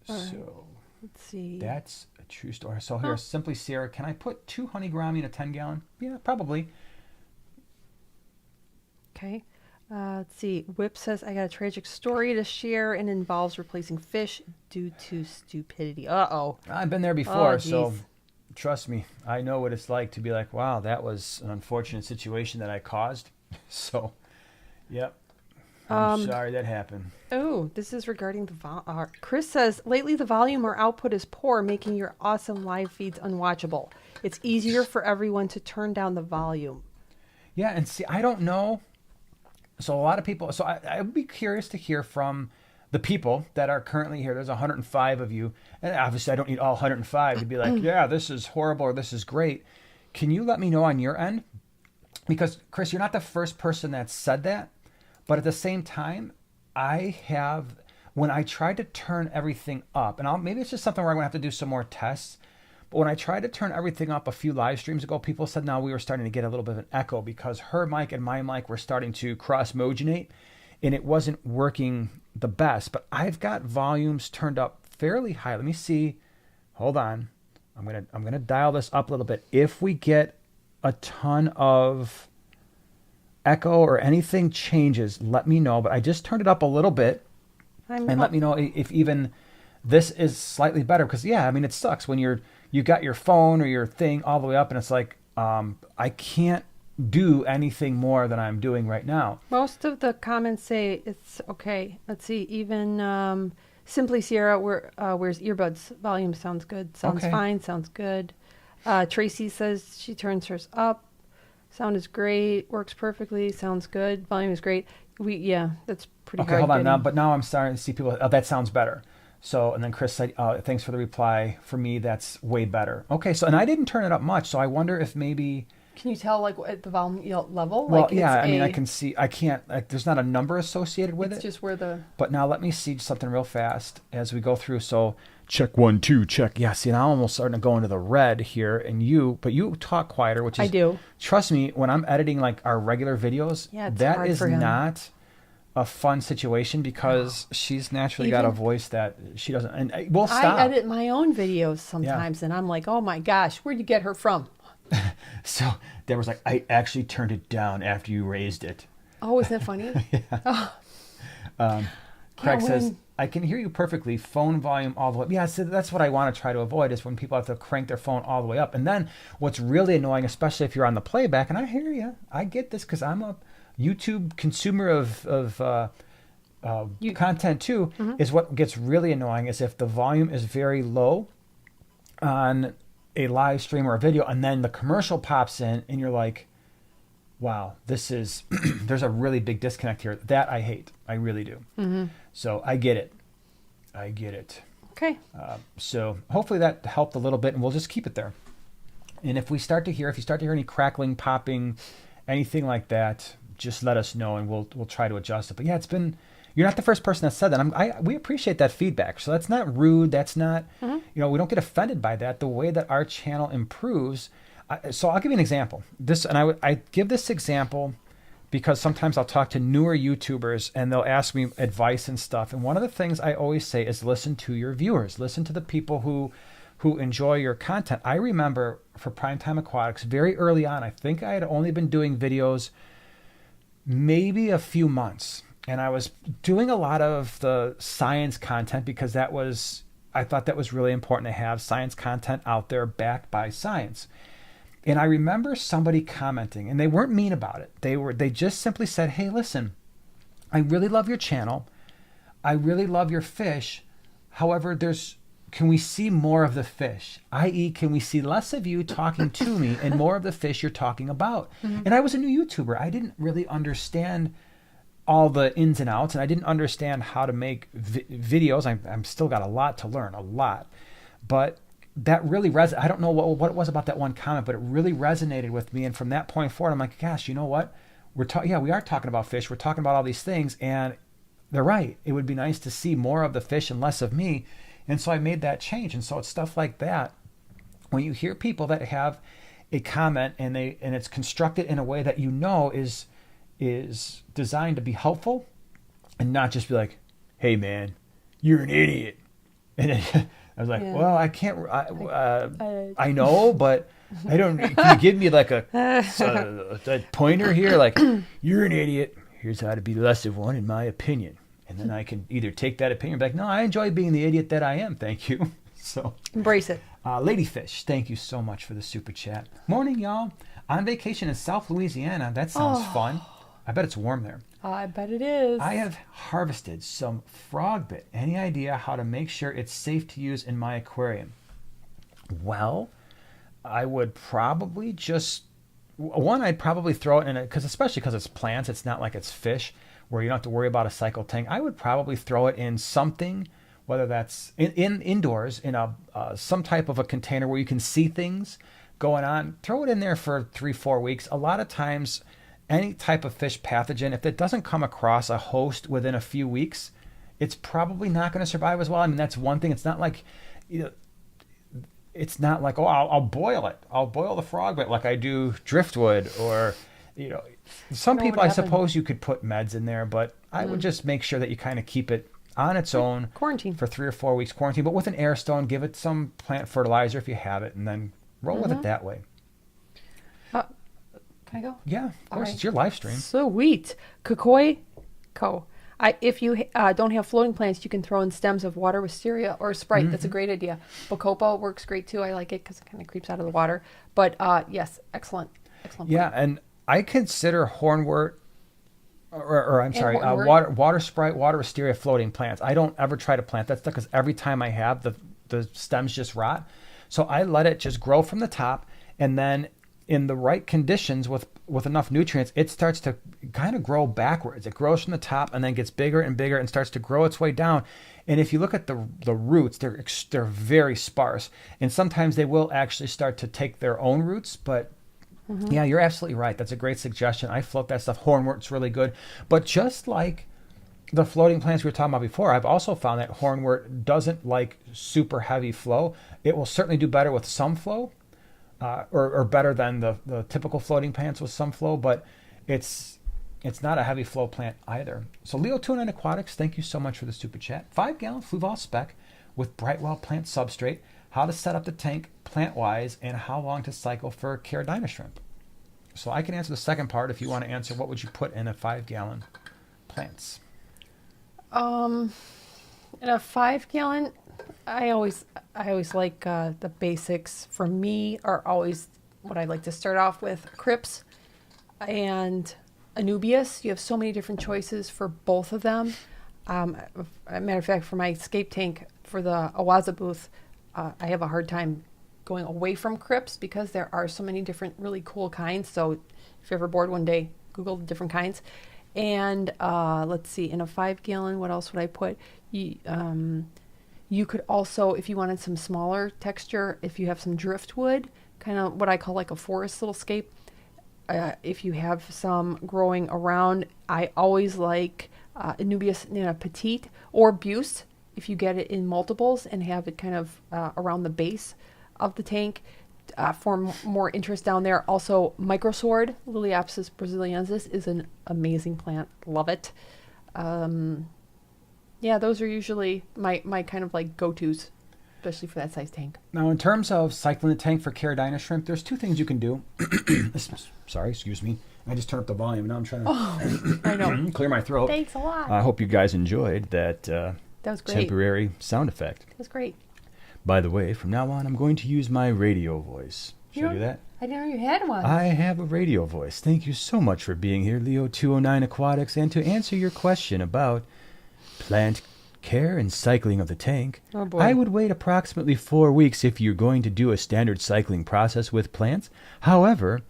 So let's see. That's a true story. So here, Simply Sierra, can I put 2 honey gourami in a 10-gallon? Yeah, probably. Okay. Let's see. Whip says, I got a tragic story to share and involves replacing fish due to stupidity. Uh-oh. I've been there before, Oh, so geez. trust me. I know what it's like to be like, wow, that was an unfortunate situation that I caused. So, yep. I'm sorry that happened. Oh, this is regarding the Chris says, lately the volume or output is poor, making your awesome live feeds unwatchable. It's easier for everyone to turn down the volume. Yeah, and see, I don't know. So a lot of people, so I would be curious to hear from the people that are currently here. There's 105 of you. And obviously I don't need all 105 to be like, yeah, this is horrible or this is great. Can you let me know on your end? Because Chris, you're not the first person that said that. But at the same time, when I tried to turn everything up, and maybe it's just something where I'm going to have to do some more tests. But when I tried to turn everything up a few live streams ago, people said now we were starting to get a little bit of an echo because her mic and my mic were starting to cross-mogenate, and it wasn't working the best. But I've got volumes turned up fairly high. Let me see. Hold on. I'm gonna dial this up a little bit. If we get a ton of echo or anything changes, let me know. But I just turned it up a little bit, and let me know if even this is slightly better. Because yeah, I mean, it sucks when you got your phone or your thing all the way up and it's like I can't do anything more than I'm doing right now. Most of the comments say it's okay. Let's see, even Simply Sierra wears earbuds. Volume sounds good. Sounds Okay. fine. Sounds good. Tracy says she turns hers up. Sound is great. Works perfectly. Sounds good. Volume is great. That's pretty Okay, hard hold on getting. now. But now I'm starting to see people. Oh, that sounds better. So, and then Chris said, thanks for the reply. For me, that's way better. Okay, so, and I didn't turn it up much. So I wonder if maybe. Can you tell like at the volume level? Well, like yeah, it's I mean, I can see, I can't, there's not a number associated with It's it. just where the. But now let me see something real fast as we go through. So check 1, 2, check. Yeah, see, now I'm almost starting to go into the red here. But you talk quieter, which is. I do. Trust me, when I'm editing like our regular videos, Yeah, it's that hard is for him. not a fun situation because she's naturally got a voice that she doesn't. And we'll stop. I edit my own videos sometimes, and I'm like, oh my gosh, where'd you get her from? So Deborah's like, I actually turned it down after you raised it. Oh, isn't that funny? Craig says, when- I can hear you perfectly. Phone volume all the way up. Yeah, so that's what I want to try to avoid is when people have to crank their phone all the way up. And then what's really annoying, especially if you're on the playback, and I hear you, I get this because I'm a YouTube consumer of content too, is what gets really annoying is if the volume is very low on a live stream or a video, and then the commercial pops in, and you're like, wow, this is, there's a really big disconnect here. That I hate. I really do. So I get it. Okay. So hopefully that helped a little bit, and we'll just keep it there. And if you start to hear any crackling, popping, anything like that, just let us know, and we'll try to adjust it. But yeah, you're not the first person that said that. We appreciate that feedback. So that's not rude. That's not, we don't get offended by that. The way that our channel improves. So I'll give you an example. I give this example because sometimes I'll talk to newer YouTubers and they'll ask me advice and stuff. And one of the things I always say is listen to your viewers. Listen to the people who enjoy your content. I remember for Primetime Aquatics, very early on, I think I had only been doing videos maybe a few months. And I was doing a lot of the science content because I thought that was really important to have science content out there backed by science. And I remember somebody commenting, and they weren't mean about it. They just simply said, hey, listen, I really love your channel. I really love your fish. However, there's can we see more of the fish? I.e., can we see less of you talking to me and more of the fish you're talking about? And I was a new YouTuber. I didn't really understand all the ins and outs, and I didn't understand how to make videos. I'm still got a lot to learn, a lot. But that really I don't know what it was about that one comment, but it really resonated with me. And from that point forward, I'm like, gosh, you know what? We are talking about fish. We're talking about all these things, and they're right. It would be nice to see more of the fish and less of me. And so I made that change. And so it's stuff like that. When you hear people that have a comment and it's constructed in a way that is designed to be helpful and not just be like, hey man, you're an idiot. And I was like, well, I can't, I know, but I don't, can you give me like a pointer here? Like, you're an idiot. Here's how to be less of one in my opinion. And then I can either take that opinion and be like, no, I enjoy being the idiot that I am. Thank you. So embrace it. Ladyfish, thank you so much for the super chat. Morning, y'all. On vacation in South Louisiana. That sounds fun. I bet it's warm there. I bet it is. I have harvested some frogbit. Any idea how to make sure it's safe to use in my aquarium? Well, I would probably I'd probably throw it in it, especially because it's plants. It's not like it's fish where you don't have to worry about a cycle tank. I would probably throw it in something, whether that's indoors in some type of a container where you can see things going on. Throw it in there for 3-4 weeks. A lot of times, any type of fish pathogen, if it doesn't come across a host within a few weeks, it's probably not going to survive as well. I mean, that's one thing. It's not like, oh, I'll boil it. I'll boil the frogbit like I do driftwood, or, some people, I suppose you could put meds in there, but I would just make sure that you kind of keep it on its own. Quarantine. For 3 or 4 weeks quarantine, but with an air stone, give it some plant fertilizer if you have it, and then roll with it that way. Can I go? Yeah, of course. Right. It's your live stream. Sweet. Kakoi Co. If you don't have floating plants, you can throw in stems of water wisteria or Sprite. That's a great idea. Bacopa works great too. I like it because it kind of creeps out of the water. But yes, excellent yeah, plant. And I consider hornwort, water Sprite, water wisteria floating plants. I don't ever try to plant that stuff because every time I have, the stems just rot. So I let it just grow from the top, and then in the right conditions with enough nutrients, it starts to kind of grow backwards. It grows from the top and then gets bigger and bigger and starts to grow its way down. And if you look at the roots, they're very sparse. And sometimes they will actually start to take their own roots. But yeah, you're absolutely right. That's a great suggestion. I float that stuff. Hornwort's really good. But just like the floating plants we were talking about before, I've also found that hornwort doesn't like super heavy flow. It will certainly do better with some flow. Or better than the typical floating plants with some flow, but it's not a heavy flow plant either. So Leo29 Aquatics, thank you so much for the super chat. 5-gallon Fluval spec with Brightwell plant substrate. How to set up the tank plant-wise, and how long to cycle for Caridina shrimp. So I can answer the second part if you want to answer. What would you put in a 5-gallon plants? In a 5-gallon, I always like the basics. For me, are always what I like to start off with: Crips and Anubias. You have so many different choices for both of them. As a matter of fact, for my escape tank for the Awaza booth, I have a hard time going away from Crips because there are so many different really cool kinds. So if you're ever bored one day, Google the different kinds. And let's see, in a 5-gallon, what else would I put? You could also, if you wanted some smaller texture, if you have some driftwood, kind of what I call like a forest little scape, if you have some growing around, I always like Anubias Nana Petite or Buse, if you get it in multiples and have it kind of around the base of the tank for more interest down there. Also, Microsword, Liliapsis brasiliensis, is an amazing plant. Love it. Yeah, those are usually my kind of like go-tos, especially for that size tank. Now, in terms of cycling the tank for Caridina shrimp, there's 2 things you can do. Sorry, excuse me. I just turned up the volume. Now I'm trying to I know. clear my throat. Thanks a lot. I hope you guys enjoyed that was great. temporary sound effect. That was great. By the way, from now on, I'm going to use my radio voice. Should I do that? I didn't know you had one. I have a radio voice. Thank you so much for being here, Leo209 Aquatics, and to answer your question about plant Care and cycling of the tank. Oh, boy. I would wait approximately 4 weeks if you're going to do a standard cycling process with plants. However,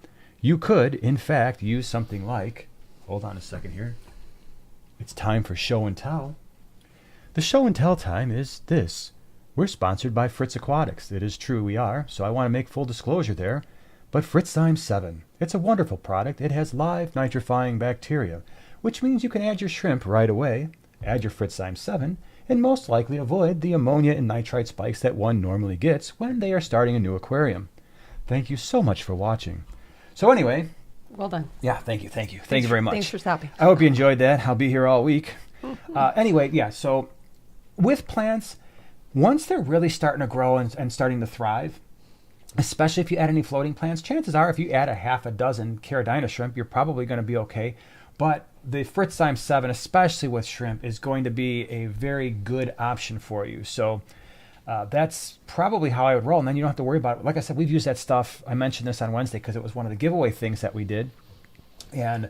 you could, in fact, use something like... Hold on a second here. It's time for show and tell. The show and tell time is this. We're sponsored by Fritz Aquatics. It is true we are, so I want to make full disclosure there. But Fritzzyme 7, it's a wonderful product. It has live nitrifying bacteria, which means you can add your shrimp right away, add your Fritzzyme 7, and most likely avoid the ammonia and nitrite spikes that one normally gets when they are starting a new aquarium. Thank you so much for watching. So anyway... Well done. Yeah, thank you. Thank you very much. Thanks for stopping. I hope you enjoyed that. I'll be here all week. Anyway, yeah, so with plants, once they're really starting to grow and starting to thrive, especially if you add any floating plants, chances are if you add a half a dozen Caridina shrimp, you're probably going to be okay. But the Fritzzyme 7, especially with shrimp, is going to be a very good option for you. So that's probably how I would roll. And then you don't have to worry about it. Like I said, we've used that stuff. I mentioned this on Wednesday because it was one of the giveaway things that we did. And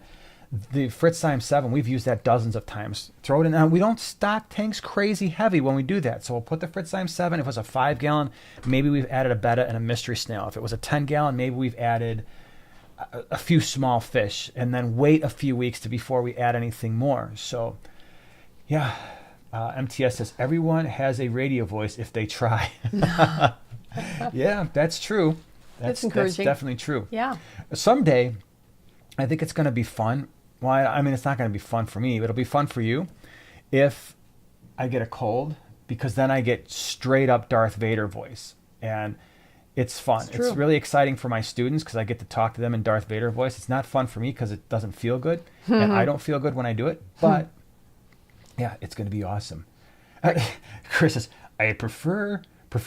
the Fritzzyme 7, we've used that dozens of times. Throw it in. Now, we don't stock tanks crazy heavy when we do that. So we'll put the Fritzzyme 7. If it was a 5-gallon, maybe we've added a betta and a mystery snail. If it was a 10-gallon, maybe we've added a few small fish and then wait a few weeks before we add anything more. So, yeah. MTS says, everyone has a radio voice if they try. Yeah, that's true. That's encouraging. That's definitely true. Yeah. Someday, I think it's going to be fun. Well, I mean, it's not going to be fun for me, but it'll be fun for you if I get a cold, because then I get straight up Darth Vader voice. And it's fun. It's really exciting for my students because I get to talk to them in Darth Vader voice. It's not fun for me because it doesn't feel good. And I don't feel good when I do it. But, yeah, it's going to be awesome. Chris says, I prefer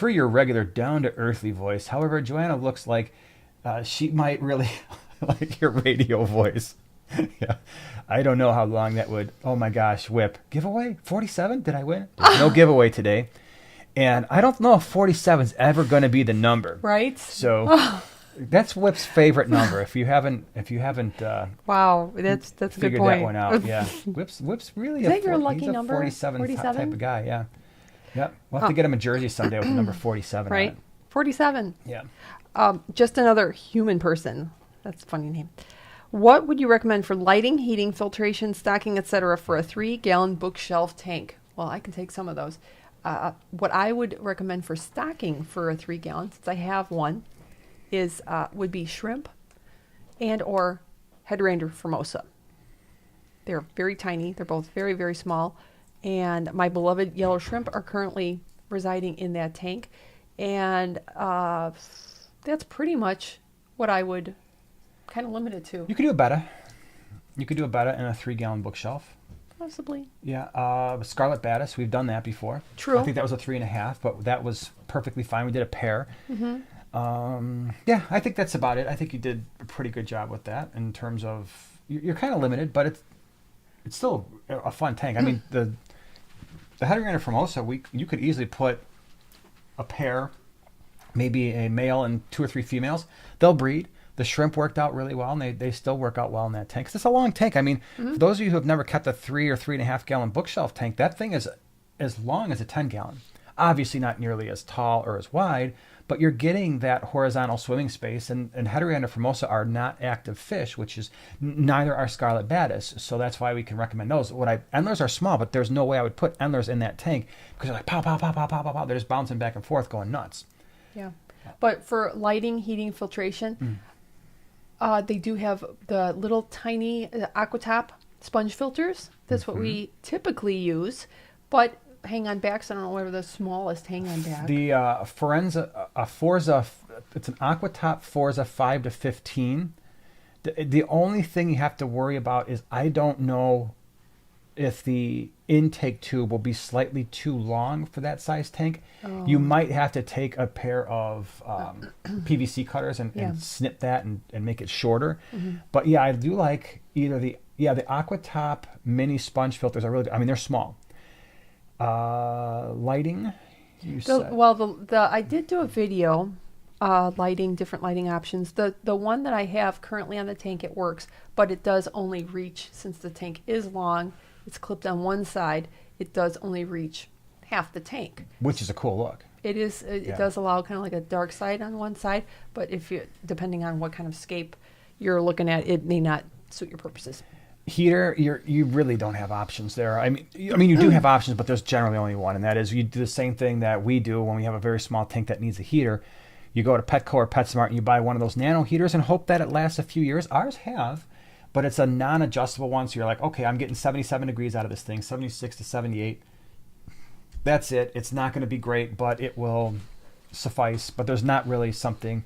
your regular down-to-earthly voice. However, Joanna looks like she might really like your radio voice. Yeah, I don't know how long that would. Oh my gosh, Whip giveaway 47. Did I win? There's no giveaway today, and I don't know if 47 is ever going to be the number. Right. So that's Whip's favorite number. If you haven't, wow, that's a good figured point. that one out. Yeah, Whip's really Is that your lucky he's a number? 47 47 type of guy. Yeah, yeah. We'll have to get him a jersey someday with the number 47. Right. On it. 47. Yeah. Just another human person. That's a funny name. What would you recommend for lighting, heating, filtration, stocking, etc. for a 3-gallon bookshelf tank? Well, I can take some of those. What I would recommend for stocking for a 3-gallon, since I have one, is would be shrimp and or Hydrangea formosa. They're very tiny. They're both very, very small. And my beloved yellow shrimp are currently residing in that tank. And that's pretty much what I would kind of limit it to. You could do a betta. You could do a betta in a 3-gallon bookshelf. Possibly. Yeah. Scarlet Batis, we've done that before. True. I think that was a 3.5, but that was perfectly fine. We did a pair. Mm-hmm. Yeah, I think that's about it. I think you did a pretty good job with that in terms of you're kind of limited, but it's still a fun tank. I mean, the Hydrangea formosa, you could easily put a pair, maybe a male and 2 or 3 females. They'll breed. The shrimp worked out really well, and they still work out well in that tank. 'Cause it's a long tank. I mean, for those of you who have never kept a 3 or 3.5 gallon bookshelf tank, that thing is as long as a 10-gallon. Obviously not nearly as tall or as wide, but you're getting that horizontal swimming space. And Hydrangea formosa are not active fish, which is neither are Scarlet Batis. So that's why we can recommend those. Endlers are small, but there's no way I would put Endlers in that tank because they're like pow, pow, pow, pow, pow, pow, pow. They're just bouncing back and forth, going nuts. Yeah. But for lighting, heating, filtration, they do have the little tiny Aquatop sponge filters. That's what we typically use. But hang on backs, I don't know where the smallest hang on back. The Forza, it's an Aquatop Forza 5 to 15. The only thing you have to worry about is I don't know if the intake tube will be slightly too long for that size tank. You might have to take a pair of PVC cutters and snip that and make it shorter. But yeah, I do like either the Aquatop mini sponge filters are really good. I mean, they're small. Lighting, I did do a video lighting, different lighting options. The one that I have currently on the tank, it works, but it does only reach, since the tank is long, it's clipped on one side, it does only reach half the tank. Which is a cool look. It is. It does allow kind of like a dark side on one side, but if you, depending on what kind of scape you're looking at, it may not suit your purposes. Heater, you really don't have options there. I mean, you do have options, but there's generally only one, and that is you do the same thing that we do when we have a very small tank that needs a heater. You go to Petco or PetSmart and you buy one of those nano heaters and hope that it lasts a few years. Ours have, but it's a non-adjustable one, so you're like, okay, I'm getting 77 degrees out of this thing, 76 to 78. That's it. It's not going to be great, but it will suffice. But there's not really something.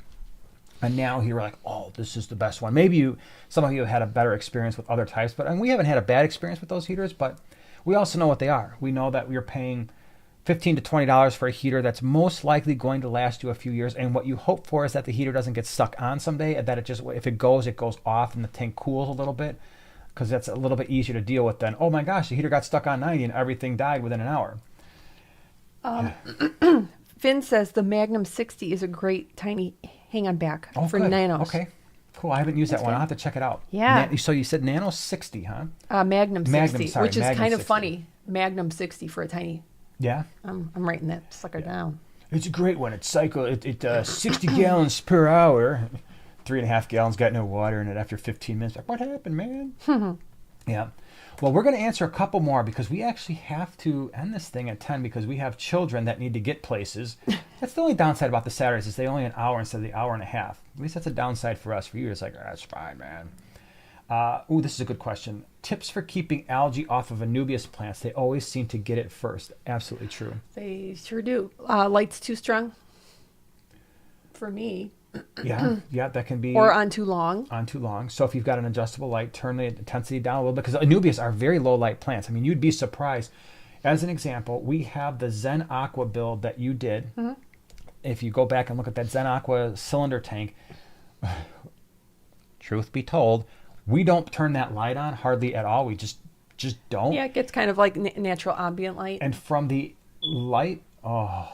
And now you're like, oh, this is the best one. Maybe some of you have had a better experience with other types, but and we haven't had a bad experience with those heaters, but we also know what they are. We know that we're paying $15 to $20 for a heater that's most likely going to last you a few years. And what you hope for is that the heater doesn't get stuck on someday, and that it just, if it goes off and the tank cools a little bit, because that's a little bit easier to deal with than, oh my gosh, the heater got stuck on 90 and everything died within an hour. Finn says the Magnum 60 is a great tiny hang-on back for good. nanos. Okay, cool. I haven't used that one. I'll have to check it out. Yeah. So you said Nano 60, huh? Magnum 60, sorry, which is Magnum kind of 60. funny. Magnum 60 for a tiny. Yeah. I'm writing that sucker down. It's a great one. It's 60 gallons per hour. 3.5 gallons, got no water in it after 15 minutes. Like, what happened, man? Yeah. Well, we're going to answer a couple more because we actually have to end this thing at 10 because we have children that need to get places. That's the only downside about the Saturdays is they only an hour instead of the hour and a half. At least that's a downside for us. For you, it's like, oh, that's fine, man. This is a good question. Tips for keeping algae off of Anubias plants. They always seem to get it first. Absolutely true. They sure do. Light's too strong for me. Yeah, that can be. Or on too long. On too long. So if you've got an adjustable light, turn the intensity down a little bit because Anubias are very low light plants. I mean, you'd be surprised. As an example, we have the Zen Aqua build that you did. Mm-hmm. If you go back and look at that Zen Aqua cylinder tank, truth be told, we don't turn that light on hardly at all. We just don't. Yeah, it gets kind of like natural ambient light. And from the light, are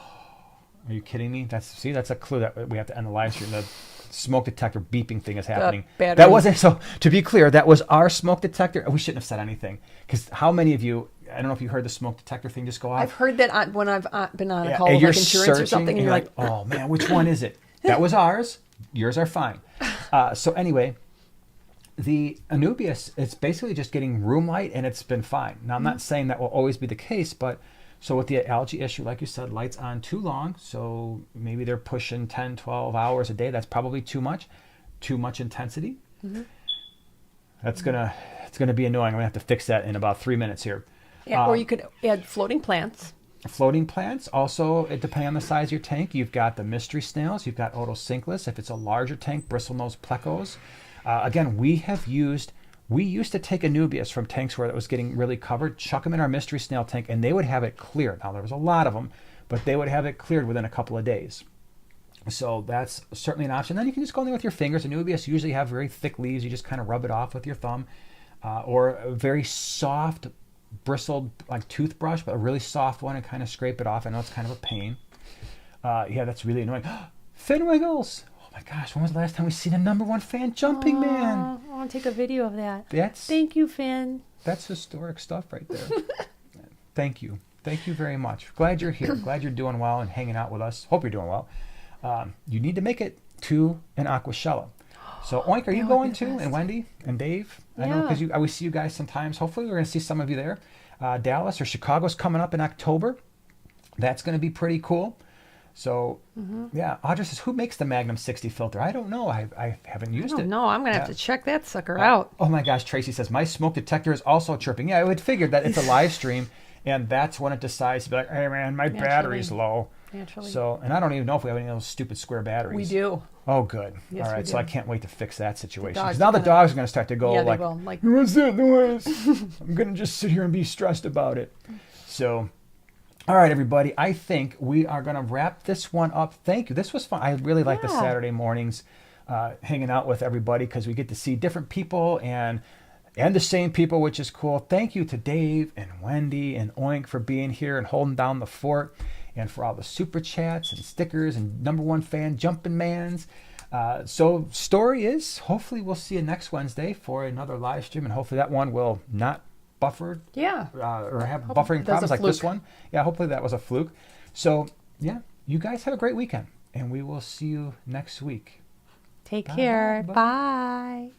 you kidding me? That's a clue that we have to end the live stream. The smoke detector beeping thing is happening. That wasn't, so to be clear, that was our smoke detector. We shouldn't have said anything because how many of you, I don't know if you heard the smoke detector thing just go off. I've heard that when I've been on a call with like insurance or something. And you're like, oh man, which one is it? That was ours. Yours are fine. So anyway, the Anubias, it's basically just getting room light and it's been fine. Now I'm not saying that will always be the case, but so with the algae issue, like you said, lights on too long. So maybe they're pushing 10, 12 hours a day. That's probably too much intensity. Mm-hmm. It's gonna be annoying. I'm gonna have to fix that in about 3 minutes here. Yeah, or you could add floating plants. Floating plants, also, depending on the size of your tank, you've got the mystery snails, you've got Otocinclus. If it's a larger tank, Bristlenose Plecos. Again, we used to take Anubias from tanks where it was getting really covered, chuck them in our mystery snail tank, and they would have it cleared. Now, there was a lot of them, but they would have it cleared within a couple of days. So that's certainly an option. Then you can just go in there with your fingers. Anubias usually have very thick leaves. You just kind of rub it off with your thumb. Or a very soft, bristled like toothbrush, but a really soft one, and kind of scrape it off. I know it's kind of a pain. Yeah, that's really annoying. Fin wiggles! Oh my gosh, when was the last time we seen a #1 fan jumping, man? I want to take a video of that. Thank you, Finn. That's historic stuff right there. Thank you. Thank you very much. Glad you're here. Glad you're doing well and hanging out with us. Hope you're doing well. You need to make it to an Aquashella. So, Oink, are you going to? And Wendy and Dave? Yeah. I know because I always see you guys sometimes. Hopefully, we're going to see some of you there. Dallas or Chicago's coming up in October. That's going to be pretty cool. So, yeah. Audra says, who makes the Magnum 60 filter? I don't know. I haven't used it. No, I'm going to have to check that sucker out. Oh, my gosh. Tracy says, my smoke detector is also chirping. Yeah, I would figure that it's a live stream, and that's when it decides to be like, hey, man, my battery's low. Naturally. So, and I don't even know if we have any of those stupid square batteries. We do. Oh, good. Yes, all right, so I can't wait to fix that situation. Because now the dogs are going to start to go they like, will. what's that noise? I'm going to just sit here and be stressed about it. So, all right, everybody. I think we are going to wrap this one up. Thank you. This was fun. I really like the Saturday mornings hanging out with everybody because we get to see different people and the same people, which is cool. Thank you to Dave and Wendy and Oink for being here and holding down the fort, and for all the super chats and stickers and #1 fan jumping mans. So story is, hopefully we'll see you next Wednesday for another live stream, and hopefully that one will not buffered Yeah. or have Hope buffering that's a problems like this fluke. one. Yeah, hopefully that was a fluke. So, yeah, you guys have a great weekend, and we will see you next week. Take Bye, care. bye, bye. Bye.